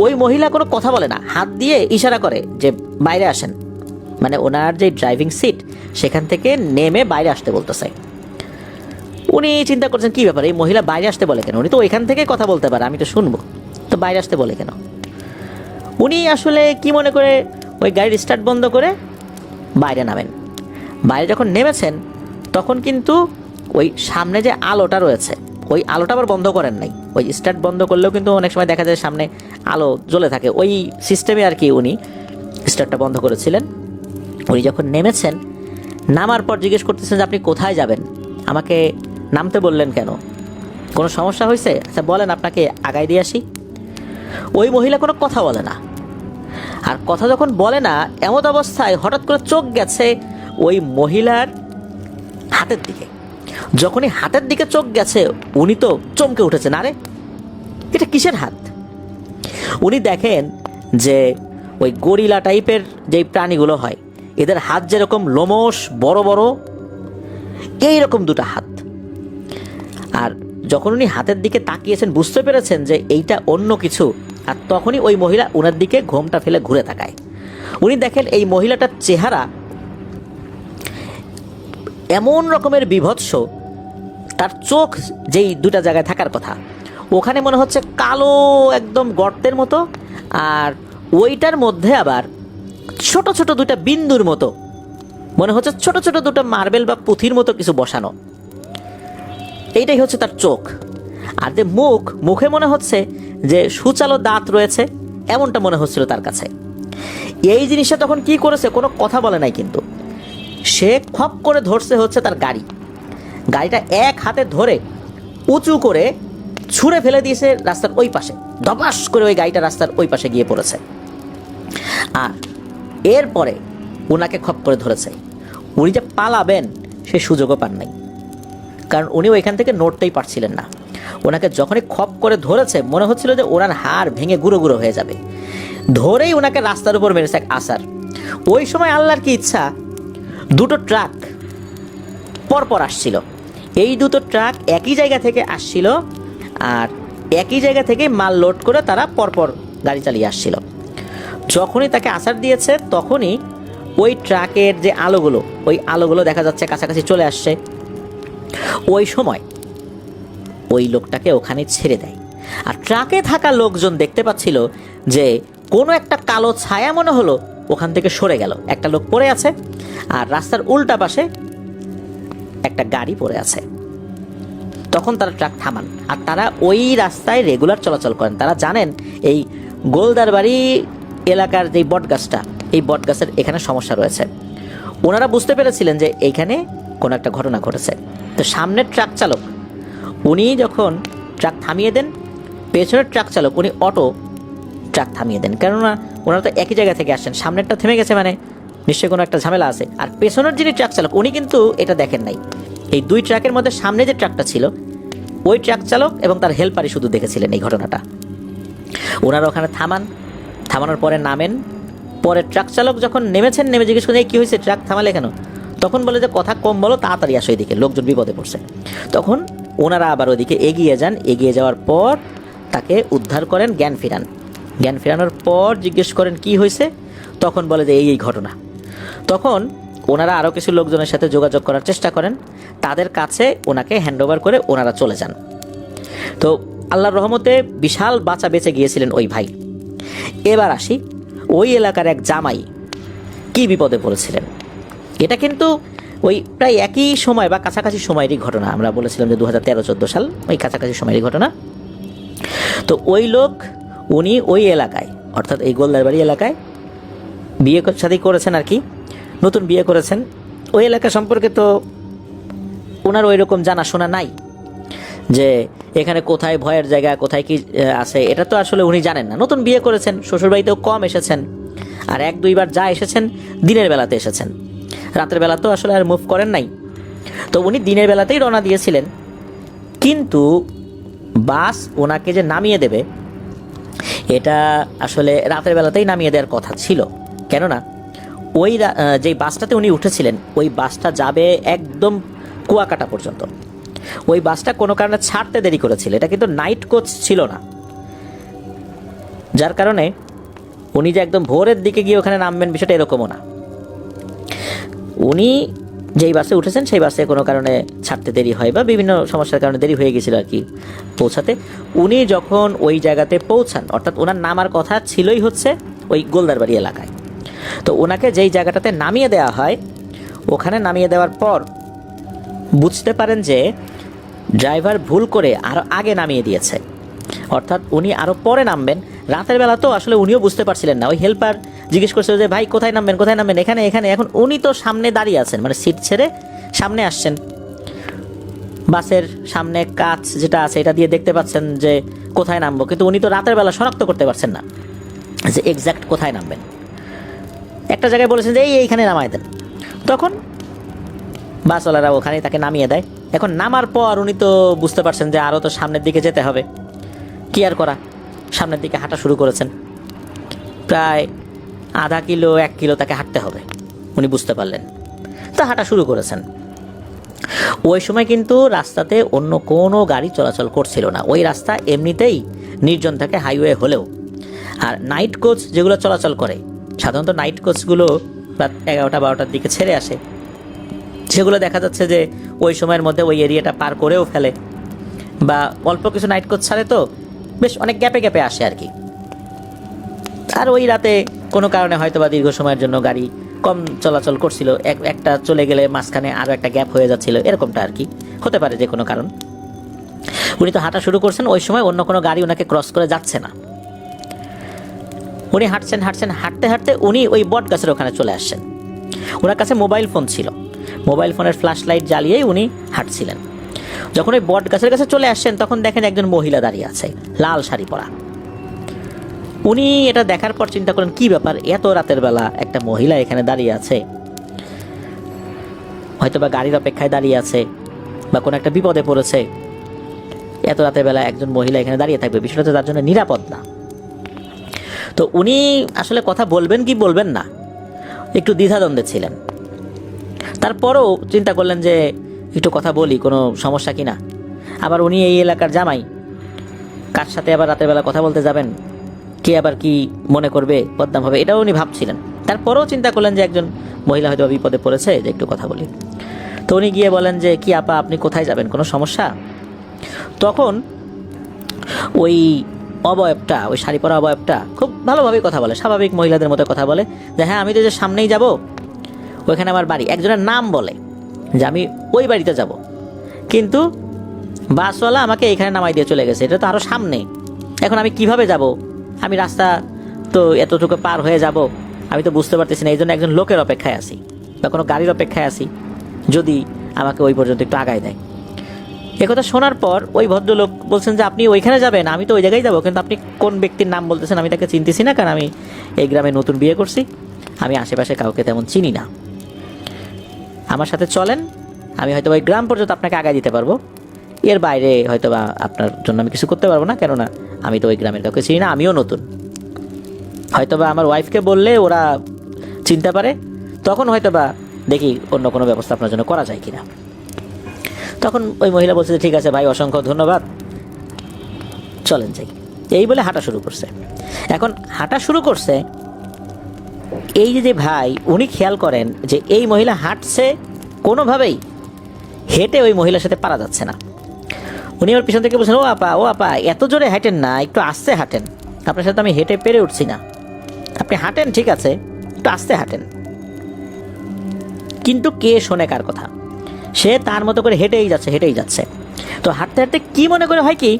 ওই মহিলা কোনো কথা বলে না, হাত দিয়ে ইশারা করে যে বাইরে আসেন, মানে ওনার যে ড্রাইভিং সিট সেখান থেকে নেমে বাইরে আসতে বলতেছে। উনি চিন্তা করছেন কি ব্যাপার, এই মহিলা বাইরে আসতে বলে কেন? উনি তো ওইখান থেকে কথা বলতে পারে, আমি তো শুনবো, তো বাইরে আসতে বলে কেন? উনি আসলে কি মনে করে ওই গাড়ির স্টার্ট বন্ধ করে বাইরে নামেন। বাইরে যখন নেমেছেন, তখন কিন্তু ওই সামনে যে আলোটা রয়েছে ওই আলোটা আবার বন্ধ করেন নাই। ওই স্টার্ট বন্ধ করলেও কিন্তু অনেক সময় দেখা যায় সামনে আলো জ্বলে থাকে, ওই সিস্টেমে আর কি উনি স্টার্টটা বন্ধ করেছিলেন। উনি যখন নেমেছেন, নামার পর জিজ্ঞেস করতেছেন যে আপনি কোথায় যাবেন, আমাকে নামতে বললেন কেন, কোনো সমস্যা হয়েছে, আচ্ছা বলেন আপনাকে আগায় দিয়ে আসি। ওই মহিলা কোনো কথা বলে না। আর কথা যখন বলে না, এমন অবস্থায় হঠাৎ করে চোখ গেছে ওই মহিলার হাতের দিকে। যখনই হাতের দিকে চোখ গেছে উনি তো চমকে উঠেছেন, আরে এটা কিসের হাত। উনি দেখেন যে ওই গরিলা টাইপের যেই প্রাণীগুলো হয় এদের হাত যেরকম লোমশ বড় বড়, এইরকম দুটো হাত। আর যখন উনি হাতের দিকে তাকিয়েছেন বুঝতে পেরেছেন যে এইটা অন্য কিছু। আর তখনই ওই মহিলা ওনার দিকে ঘোমটা ফেলে ঘুরে তাকায়। উনি দেখেন এই মহিলাটার চেহারা এমন রকমের বিভৎস, তার চোখ যেই দুটা জায়গায় থাকার কথা ওখানে মনে হচ্ছে কালো একদম গর্তের মতো, আর ওইটার মধ্যে আবার ছোট ছোট দুটা বিন্দুর মতো মনে হচ্ছে, ছোট ছোট দুটো মার্বেল বা পুঁথির মতো কিছু বসানো। এইটাই হচ্ছে তার চোখ। আর যে মুখে মনে হচ্ছে যে সুচালো দাঁত রয়েছে, এমনটা মনে হচ্ছিল তার কাছে। এই জিনিসটা তখন কি করেছে, কোনো কথা বলে নাই, কিন্তু সে খপ করে ধরছে হচ্ছে তার গাড়িটা এক হাতে ধরে উঁচু করে ছুঁড়ে ফেলে দিয়েছে রাস্তার ওই পাশে। ধপাস করে ওই গাড়িটা রাস্তার ওই পাশে গিয়ে পড়েছে। আর এরপরে ওনাকে খপ করে ধরেছে। উনি যে পালাবেন সে সুযোগও পান নাই, কারণ উনি ওইখান থেকে নড়তেই পারছিলেন না। ওনাকে যখনই খপ করে ধরেছে মনে হচ্ছিল যে ওনার হাড় ভেঙে গুঁড়ো গুঁড়ো হয়ে যাবে। ধরেই ওনাকে রাস্তার উপর মেরেছে এক আসার। ওই সময় আল্লাহর কি ইচ্ছা, দুটো ট্রাক পরপর আসছিল। এই দুটো ট্রাক একই জায়গা থেকে আসছিল, আর একই জায়গা থেকে মাল লোড করে তারা পরপর গাড়ি চালিয়ে আসছিল। যখনই তাকে আসার দিয়েছে তখনই ওই ট্রাকের যে আলোগুলো, ওই আলোগুলো দেখা যাচ্ছে কাছাকাছি চলে আসছে। ওই সময় ওই লোকটাকে ওখানে ছেড়ে দেয়। আর ট্রাকে থাকা লোকজন দেখতে পাচ্ছিল যে কোনো একটা কালো ছায়া মনে হলো ওখান থেকে সরে গেল, একটা লোক পড়ে আছে, আর রাস্তার উল্টা পাশে একটা গাড়ি পড়ে আছে। তখন তারা ট্রাক থামান। আর তারা ওই রাস্তায় রেগুলার চলাচল করেন। তারা জানেন এই গোলদারবাড়ি এলাকার যেই বটগাছটা, এই বটগাছের এখানে সমস্যা রয়েছে। ওনারা বুঝতে পেরেছিলেন যে এইখানে কোনো একটা ঘটনা ঘটেছে। তো সামনের ট্রাক চালক উনি যখন ট্রাক থামিয়ে দেন, পেছনের ট্রাক চালক উনি অটো ট্রাক থামিয়ে দেন, কেননা ওনারা তো একই জায়গা থেকে আসছেন। সামনেরটা থেমে গেছে মানে নিশ্চয়ই কোনো একটা ঝামেলা আছে। আর পেছনের যিনি ট্রাক চালক উনি কিন্তু এটা দেখেন নাই। এই দুই ট্রাকের মধ্যে সামনে যে ট্রাকটা ছিল ওই ট্রাক চালক এবং তার হেল্পারই শুধু দেখেছিলেন এই ঘটনাটা। ওনারা ওখানে থামানোর পরে নামেন। পরে ট্রাক চালক যখন নেমেছেন, নেমে জিজ্ঞেস করেন কী হয়েছে, ট্রাক থামালে কেন? তখন বলে যে কথা কম বলো, তাড়াতাড়ি আসো, এদিকে লোকজন বিপদে পড়ছে। তখন ওনারা আবার ওদিকে এগিয়ে যান। এগিয়ে যাওয়ার পর তাকে উদ্ধার করেন, জ্ঞান ফেরানোর পর জিজ্ঞেস করেন কি হয়েছে। তখন বলে যে এই ঘটনা। তখন ওনারা আরও কিছু লোকজনের সাথে যোগাযোগ করার চেষ্টা করেন, তাদের কাছে ওনাকে হ্যান্ডওভার করে ওনারা চলে যান। তো আল্লাহর রহমতে বিশাল বাঁচা বেঁচে গিয়েছিলেন ওই ভাই। এবার আসি, ওই এলাকার এক জামাই কি বিপদে পড়েছিলেন। এটা কিন্তু ওই প্রায় একই সময় বা কাছাকাছি সময়েরই ঘটনা। আমরা বলেছিলাম যে 2013-14 সাল, ওই কাছাকাছি সময়েরই ঘটনা। তো ওই লোক উনি ওই এলাকায়, অর্থাৎ এই গোলদারবাড়ি এলাকায় বিয়ে শাদী করেছেন আর কি, নতুন বিয়ে করেছেন। ওই এলাকা সম্পর্কে তো ওনার ওই রকম জানাশোনা নাই, যে এখানে কোথায় ভয়ের জায়গা, কোথায় কি আছে, এটা তো আসলে উনি জানেন না। নতুন বিয়ে করেছেন, শ্বশুরবাড়িতেও কম এসেছেন, আর 1-2 বার যা এসেছেন দিনের বেলাতে এসেছেন, রাতের বেলা তো আসলে আর মুভ করেন নাই। তো উনি দিনের বেলাতেই রওনা দিয়েছিলেন, কিন্তু বাস ওনাকে যে নামিয়ে দেবে এটা আসলে রাতের বেলাতেই নামিয়ে দেওয়ার কথা ছিল। কেননা ওই যেই বাসটাতে উনি উঠেছিলেন ওই বাসটা যাবে একদম কুয়াকাটা পর্যন্ত। ওই বাসটা কোনো কারণে ছাড়তে দেরি করেছিল, এটা কিন্তু নাইট কোচ ছিল না, যার কারণে উনি যে একদম ভোরের দিকে গিয়ে ওখানে নামবেন বিষয়টা এরকমও না। উনি যেই বাসে উঠেছেন সেই বাসে কোনো কারণে ছাড়তে দেরি হয় বা বিভিন্ন সমস্যার কারণে দেরি হয়ে গেছিল আর কি পৌঁছাতে। উনি যখন ওই জায়গাতে পৌঁছান, অর্থাৎ ওনার নামার কথা ছিলই হচ্ছে ওই গোলদারবাড়ি এলাকায়। তো ওনাকে যেই জায়গাটাতে নামিয়ে দেওয়া হয়, ওখানে নামিয়ে দেওয়ার পর বুঝতে পারেন যে ড্রাইভার ভুল করে আরও আগে নামিয়ে দিয়েছে, অর্থাৎ উনি আরও পরে নামবেন। রাতের বেলা তো আসলে উনিও বুঝতে পারছিলেন না। ওই হেল্পার জিজ্ঞেস করছিল যে ভাই কোথায় নামবেন, কোথায় নামবেন, এখানে এখানে। এখন উনি তো সামনে দাঁড়িয়ে আছেন, মানে সিট ছেড়ে সামনে আসছেন, বাসের সামনে কাচ যেটা আছে এটা দিয়ে দেখতে পাচ্ছেন যে কোথায় নামবো, কিন্তু উনি তো রাতের বেলা শনাক্ত করতে পারছেন না যে এক্স্যাক্ট কোথায় নামবেন। একটা জায়গায় বলেছেন যে এইখানে নামায় দেন, তখন বাসওয়ালারা ওখানেই তাকে নামিয়ে দেয়। এখন নামার পর উনি তো বুঝতে পারছেন যে আরও তো সামনের দিকে যেতে হবে, কি আর করা, সামনের দিকে হাঁটা শুরু করেছেন। প্রায় আধা কিলো 1 কিলো তাকে হাঁটতে হবে, উনি বুঝতে পারলেন, তা হাঁটা শুরু করেছেন। ওই সময় কিন্তু রাস্তাতে অন্য কোনো গাড়ি চলাচল করছিল না, ওই রাস্তা এমনিতেই নির্জন থাকে হাইওয়ে হলেও। আর নাইট কোচ যেগুলো চলাচল করে, সাধারণত নাইট কোচগুলো রাত 11টা 12টার দিকে ছেড়ে আসে, সেগুলো দেখা যাচ্ছে যে ওই সময়ের মধ্যে ওই এরিয়াটা পার করেও ফেলে, বা অল্প কিছু নাইট কোচ ছাড়ে তো বেশ অনেক গ্যাপে গ্যাপে আসে আর কি। আর ওই রাতে কোনো কারণে হয়তো বা দীর্ঘ সময়ের জন্য গাড়ি কম চলাচল করছিল, একটা চলে গেলে মাঝখানে আরও একটা গ্যাপ হয়ে যাচ্ছিল, এরকমটা আর কি হতে পারে যে কোনো কারণ। উনি তো হাঁটা শুরু করছেন, ওই সময় অন্য কোনো গাড়ি ওনাকে ক্রস করে যাচ্ছে না। উনি হাঁটছেন হাঁটছেন, হাঁটতে হাঁটতে উনি ওই বট গাছের ওখানে চলে আসছেন। ওনার কাছে মোবাইল ফোন ছিল, মোবাইল ফোনের ফ্ল্যাশ লাইট জ্বালিয়েই উনি হাঁটছিলেন। যখন ওই বট গাছের কাছে চলে আসছেন তখন দেখেন একজন মহিলা দাঁড়িয়ে আছে, লাল শাড়ি পরা। উনি এটা দেখার পর চিন্তা করেন কি ব্যাপার, এত রাতের বেলা একটা মহিলা এখানে দাঁড়িয়ে আছে, হয়তো বা গাড়ির অপেক্ষায় দাঁড়িয়ে আছে, বা কোনো একটা বিপদে পড়েছে। এত রাতের বেলা একজন মহিলা এখানে দাঁড়িয়ে থাকবে, বিষয়টা তো তার জন্য নিরাপদ না। তো উনি আসলে কথা বলবেন কি বলবেন না একটু দ্বিধাদ্বন্দ্বে ছিলেন। তারপরও চিন্তা করলেন যে একটু কথা বলি, কোনো সমস্যা কি না। আবার উনি এই এলাকার জামাই, কার সাথে আবার রাতের বেলা কথা বলতে যাবেন, কে আবার কি মনে করবে, বদনাম হবে, এটাও উনি ভাবছিলেন। তারপরেও চিন্তা করলেন যে একজন মহিলা হয়তো বিপদে পড়েছে, যে একটু কথা বলি। তো উনি গিয়ে বলেন যে কি আপা, আপনি কোথায় যাবেন, কোনো সমস্যা? তখন ওই অবয়বটা, ওই শাড়ি পরা অবয়বটা খুব ভালোভাবেই কথা বলে, স্বাভাবিক মহিলাদের মতো কথা বলে যে হ্যাঁ আমি তো যে সামনেই যাব, ওইখানে আমার বাড়ি। একজনের নাম বলে যে আমি ওই বাড়িতে যাব, কিন্তু বাসওয়ালা আমাকে এখানে নামাই দিয়ে চলে গেছে, এটা তো আরও সামনে, এখন আমি কিভাবে যাব? আমি রাস্তা তো এতটুকু পার হয়ে যাব, আমি তো বুঝতে পারতেছি না। এই জন্য একজন লোকের অপেক্ষায় আছি বা কোনো গাড়ির অপেক্ষায় আছি, যদি আমাকে ওই পর্যন্ত একটু আগায় দেয়। একথা শোনার পর ওই ভদ্রলোক বলছেন যে আপনি ওইখানে যাবেন, আমি তো ওই জায়গায় যাব, কিন্তু আপনি কোন ব্যক্তির নাম বলতেছেন আমি তাকে চিনতেছি না, কারণ আমি এই গ্রামে নতুন বিয়ে করছি, আমি আশেপাশে কাউকে তেমন চিনি না। আমার সাথে চলেন, আমি হয়তো ওই গ্রাম পর্যন্ত আপনাকে আগায় দিতে পারবো, এর বাইরে হয়তো বা আপনার জন্য আমি কিছু করতে পারবো না, কেননা আমি তো ওই গ্রামের কাউকে চিনি না, আমিও নতুন। হয়তো বা আমার ওয়াইফকে বললে ওরা চিনতে পারে, তখন হয়তো বা দেখি অন্য কোনো ব্যবস্থা আপনার জন্য করা যায় কিনা। তখন ওই মহিলা বলছে যে ঠিক আছে ভাই, অসংখ্য ধন্যবাদ, চলেন যাই। এই বলে হাঁটা শুরু করছে। এখন হাঁটা শুরু করছে, এই যে ভাই উনি খেয়াল করেন যে এই মহিলা হাঁটছে, কোনোভাবেই হেঁটে ওই মহিলার সাথে পারা যাচ্ছে না। উনি আমার পিছন থেকে বলছেন ও আপা এত জোরে হাঁটেন না, একটু আস্তে হাঁটেন, আপনার সাথে আমি হেঁটে পেরে উঠছি না, আপনি হাঁটেন ঠিক আছে, একটু আস্তে হাঁটেন। কিন্তু কে শোনে কার কথা, সে তার মতো করে হেঁটেই যাচ্ছে। তো হাঁটতে হাঁটতে কি মনে করে হয় কি,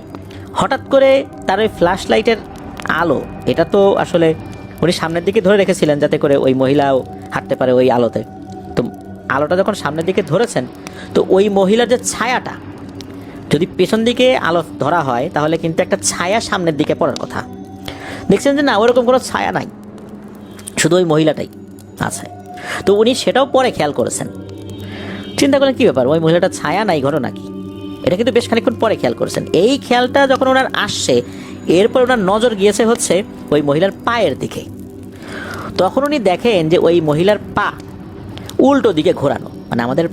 হঠাৎ করে তার ওই ফ্ল্যাশ লাইটের আলো, এটা তো আসলে উনি সামনের দিকে ধরে রেখেছিলেন যাতে করে ওই মহিলাও হাঁটতে পারে ওই আলোতে। তো আলোটা যখন সামনের দিকে ধরেছেন, তো ওই মহিলার যে ছায়াটা, যদি পেছন দিকে আলো ধরা হয় তাহলে কিন্তু একটা ছায়া সামনের দিকে পড়ার কথা। দেখছেন যে না, ওরকম কোনো ছায়া নাই, শুধু ওই মহিলাটাই আছে। তো উনি সেটাও পরে খেয়াল করেছেন, চিন্তা করলেন কী ব্যাপার, ওই মহিলাটা ছায়া নাই, ঘটনা কি? এটা কিন্তু বেশ খানিকক্ষণ পরে খেয়াল করেছেন। এই খেয়ালটা যখন ওনার আসছে, এরপর ওনার নজর গিয়েছে হচ্ছে ওই মহিলার পায়ের দিকে। তখন উনি দেখেন যে ওই মহিলার পা উল্টো দিকে ঘোরানো, মানে আমাদের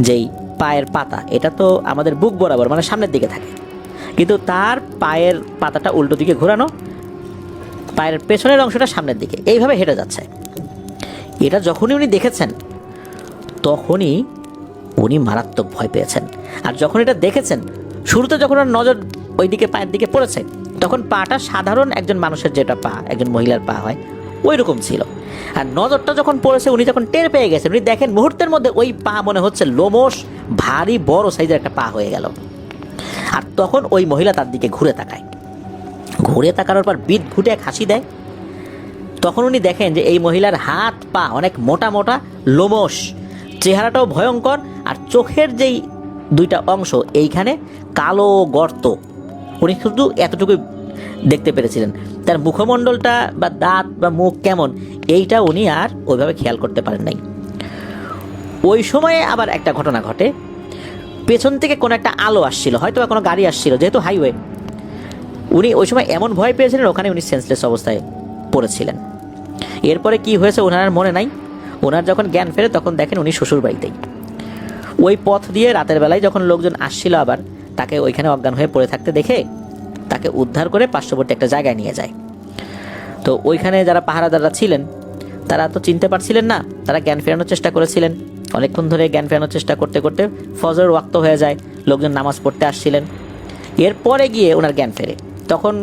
যেই পায়ের পাতা, এটা তো আমাদের বুক বরাবর মানে সামনের দিকে থাকে, কিন্তু তার পায়ের পাতাটা উল্টো দিকে ঘোরানো, পায়ের পেছনের অংশটা সামনের দিকে, এইভাবে হেঁটে যাচ্ছে। এটা যখনই উনি দেখেছেন তখনই উনি মারাত্মক ভয় পেয়েছেন। আর যখন এটা দেখেছেন, শুরুতে যখন ওর নজর ওই দিকে পায়ের দিকে পড়েছে, তখন পাটা সাধারণ একজন মানুষের যেটা পা, একজন মহিলার পা হয়, ওই রকম ছিল। আর নজরটা যখন পড়েছে, উনি যখন টের পেয়ে গেছেন, উনি দেখেন মুহূর্তের মধ্যে ওই পা মনে হচ্ছে লোমশ ভারী বড় সাইজের একটা পা হয়ে গেল। আর তখন ওই মহিলা তার দিকে ঘুরে তাকায়, ঘুরে তাকানোর পর বিদঘুটে এক হাসি দেয়। তখন উনি দেখেন যে এই মহিলার হাত পা অনেক মোটা মোটা, লোমশ, চেহারাটাও ভয়ঙ্কর, আর চোখের যেই দুইটা অংশ এইখানে কালো গর্ত। উনি শুধু এতটুকুই দেখতে পেরেছিলেন, তার মুখমণ্ডলটা বা দাঁত বা মুখ কেমন এইটা উনি আর ওইভাবে খেয়াল করতে পারেন নাই। ওই সময়ে আবার একটা ঘটনা ঘটে, পেছন থেকে কোনো একটা আলো আসছিল, হয়তো বা কোনো গাড়ি আসছিল, যেহেতু হাইওয়ে। উনি ওই সময় এমন ভয় পেয়েছিলেন, ওখানে উনি সেন্সলেস অবস্থায় পড়েছিলেন। এরপরে কি হয়েছে ওনার মনে নাই। ওনার যখন জ্ঞান ফেরে তখন দেখেন উনি শ্বশুর বাড়িতেই। ওই পথ দিয়ে রাতের বেলায় যখন লোকজন আসছিল আবার তাকে ওইখানে অজ্ঞান হয়ে পড়ে থাকতে দেখে তাকে উদ্ধার করে পার্শ্ববর্তী একটা জায়গায় নিয়ে যায়। তো ওইখানে যারা পাহারাদাররা ছিলেন তারা তো চিনতে পারছিলেন না, তারা জ্ঞান ফেরানোর চেষ্টা করেছিলেন। অনেকক্ষণ ধরে জ্ঞান ফেরানোর চেষ্টা করতে করতে ফজর ওয়াক্ত হয়ে যায়, লোকজন নামাজ পড়তে আসছিলেন। এরপরে গিয়ে ওনার জ্ঞান ফেরে। তখন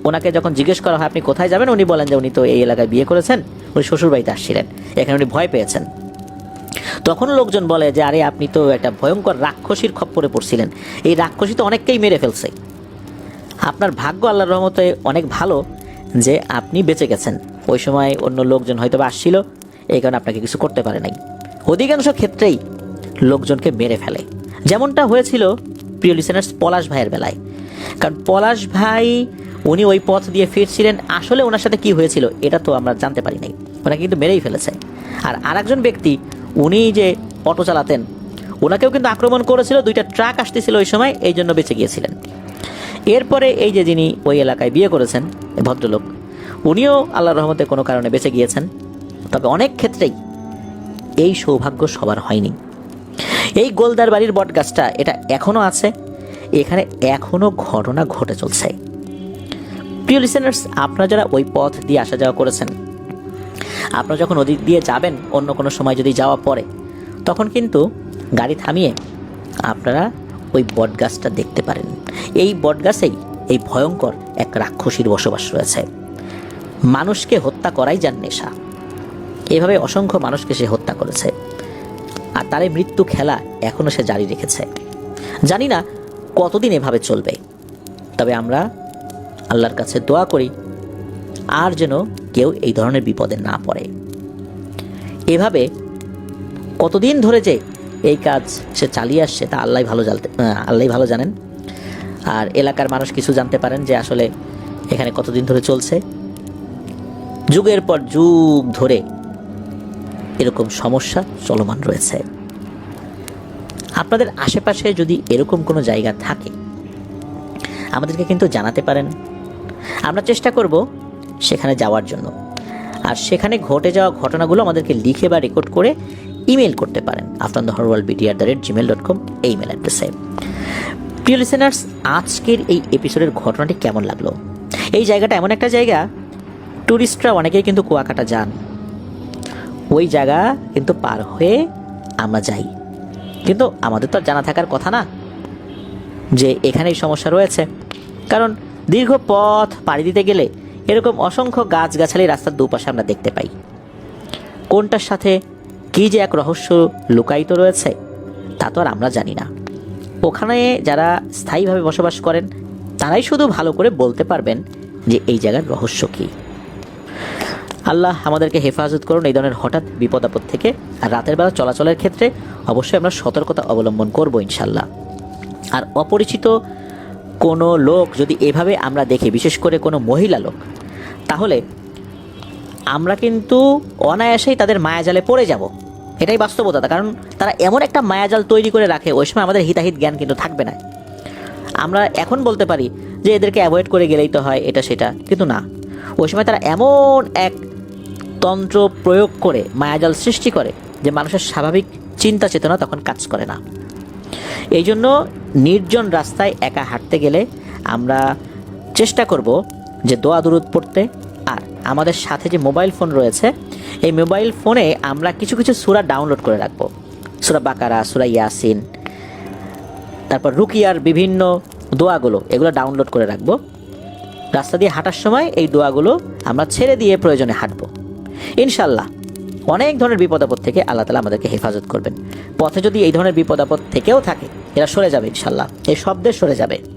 ওনাকে যখন জিজ্ঞেস করা হয় আপনি কোথায় যাবেন, উনি বলেন যে উনি তো এই এলাকায় বিয়ে করেছেন, উনি শ্বশুরবাড়িতে আসছিলেন, এখানে উনি ভয় পেয়েছেন। তখন লোকজন বলে যে আরে আপনি তো একটা ভয়ঙ্কর রাক্ষসীর খপ্পরে পড়ছিলেন, এই রাক্ষসী তো অনেককেই মেরে ফেলছে, আপনার ভাগ্য আল্লাহর রহমতে অনেক ভালো যে আপনি বেঁচে গেছেন। ওই সময় অন্য লোকজন হয়তো বা আসছিল, এই কারণে আপনাকে কিছু করতে পারে নাই। অধিকাংশ ক্ষেত্রেই লোকজনকে মেরে ফেলে, যেমনটা হয়েছিল প্রিয় লিসেনার্স পলাশ ভাইয়ের বেলায়। কারণ পলাশ ভাই উনি ওই পথ দিয়ে ফিরছিলেন, আসলে ওনার সাথে কি হয়েছিল এটা তো আমরা জানতে পারি নাই, ওনাকে কিন্তু মেরেই ফেলেছে। আর আরেকজন ব্যক্তি উনি যে অটো চালাতেন ওনাকেও কিন্তু আক্রমণ করেছিল, দুইটা ট্রাক আসতেছিল ওই সময়, এই জন্য বেঁচে গিয়েছিলেন। এরপরে এই যে যিনি ওই এলাকায় বিয়ে করেছেন এই ভদ্রলোক, উনিও আল্লাহর রহমতে কোনো কারণে বেঁচে গিয়েছেন। তবে অনেক ক্ষেত্রেই এই সৌভাগ্য সবার হয়নি। এই গোলদার বাড়ির বট গাছটা এটা এখনও আছে, এখানে এখনও ঘটনা ঘটে চলছে। প্রিয় লিসেনার্স, আপনারা যারা ওই পথ দিয়ে আসা যাওয়া করেছেন, আপনারা যখন ওদিক দিয়ে যাবেন অন্য কোনো সময় যদি যাওয়া পড়ে, তখন কিন্তু গাড়ি থামিয়ে আপনারা ওই বট গাছটা দেখতে পারেন। এই বট গাছেই এই ভয়ঙ্কর এক রাক্ষসীর বসবাস রয়েছে। মানুষকে হত্যা করাই যার নেশা, এভাবে অসংখ্য মানুষকে সে হত্যা করেছে, আর তার এই মৃত্যু খেলা এখনও সে জারি রেখেছে। জানি না কতদিন এভাবে চলবে, তবে আমরা আল্লাহর কাছে দোয়া করি আর যেন কেউ এই ধরনের বিপদে না পড়ে। এভাবে কতদিন ধরে যে এই কাজ সে চালিয়ে আসছে তা আল্লাহ ভালো জানেন। আর এলাকার মানুষ কিছু জানতে পারেন যে আসলে এখানে কতদিন ধরে চলছে। যুগের পর যুগ ধরে এরকম সমস্যা চলমান রয়েছে। আপনাদের আশেপাশে যদি এরকম কোনো জায়গা থাকে আমাদেরকে কিন্তু জানাতে পারেন, আমরা চেষ্টা করব সেখানে যাওয়ার জন্য। আর সেখানে ঘটে যাওয়া ঘটনাগুলো আমাদেরকে লিখে বা রেকর্ড করে ইমেল করতে পারেন aftonthehourworldbd@gmail.com এই ইমেল অ্যাড্রেসে। প্রিয় লিসেনার্স, আজকের এই এপিসোডের ঘটনাটি কেমন লাগলো? এই জায়গাটা এমন একটা জায়গা, ট্যুরিস্টরা অনেকেই কিন্তু কুয়াকাটা যান, ওই জায়গা কিন্তু পার হয়ে আমরা যাই, কিন্তু আমাদের তো জানা থাকার কথা না যে এখানে এই সমস্যা রয়েছে। কারণ দীর্ঘ পথ পাড়ি দিতে গেলে এরকম অসংখ্য গাছগাছালি রাস্তার দুপাশে আমরা দেখতে পাই। কোনটার সাথে কী যে এক রহস্য লুকায়িত রয়েছে তা তো আর আমরা জানি না। ওখানে যারা স্থায়ীভাবে বসবাস করেন তারাই শুধু ভালো করে বলতে পারবেন যে এই জায়গার রহস্য কী। আল্লাহ আমাদেরকে হেফাজত করুন এই ধরনের হঠাৎ বিপদ আপদ থেকে। আর রাতের বেলা চলাচলের ক্ষেত্রে অবশ্যই আমরা সতর্কতা অবলম্বন করব ইনশাল্লাহ। আর অপরিচিত কোনো লোক যদি এভাবে আমরা দেখি, বিশেষ করে কোনো মহিলা লোক, তাহলে আমরা কিন্তু অনায়াসেই তাদের মায়াজালে পড়ে যাব, এটাই বাস্তবতা। কারণ তারা এমন একটা মায়াজাল তৈরি করে রাখে, ওই সময় আমাদের হিতাহিত জ্ঞান কিন্তু থাকবে না। আমরা এখন বলতে পারি যে এদেরকে অ্যাভয়েড করে গেলেই তো হয়, এটা সেটা, কিন্তু না, ওই সময় তারা এমন এক তন্ত্র প্রয়োগ করে মায়াজাল সৃষ্টি করে যে মানুষের স্বাভাবিক চিন্তা চেতনা তখন কাজ করে না। এই জন্য নির্জন রাস্তায় একা হাঁটতে গেলে আমরা চেষ্টা করব যে দোয়া দুরুদ পড়তে। আর আমাদের সাথে যে মোবাইল ফোন রয়েছে, এই মোবাইল ফোনে আমরা কিছু কিছু সূরা ডাউনলোড করে রাখবো, সূরা বাকারা, সূরা ইয়াসিন, তারপর রুকিয়ার বিভিন্ন দোয়াগুলো, এগুলো ডাউনলোড করে রাখবো। রাস্তা দিয়ে হাঁটার সময় এই দোয়াগুলো আমরা ছেড়ে দিয়ে প্রয়োজনে হাঁটবো। ইনশাল্লাহ অনেক ধরনের বিপদ আপদ থেকে আল্লাহ তাআলা আমাদেরকে হেফাজত করবেন। পথে যদি এই ধরনের বিপদ আপদ থেকেও থাকে, এরা সরে যাবে ইনশাল্লাহ, এই শব্দে সরে যাবে।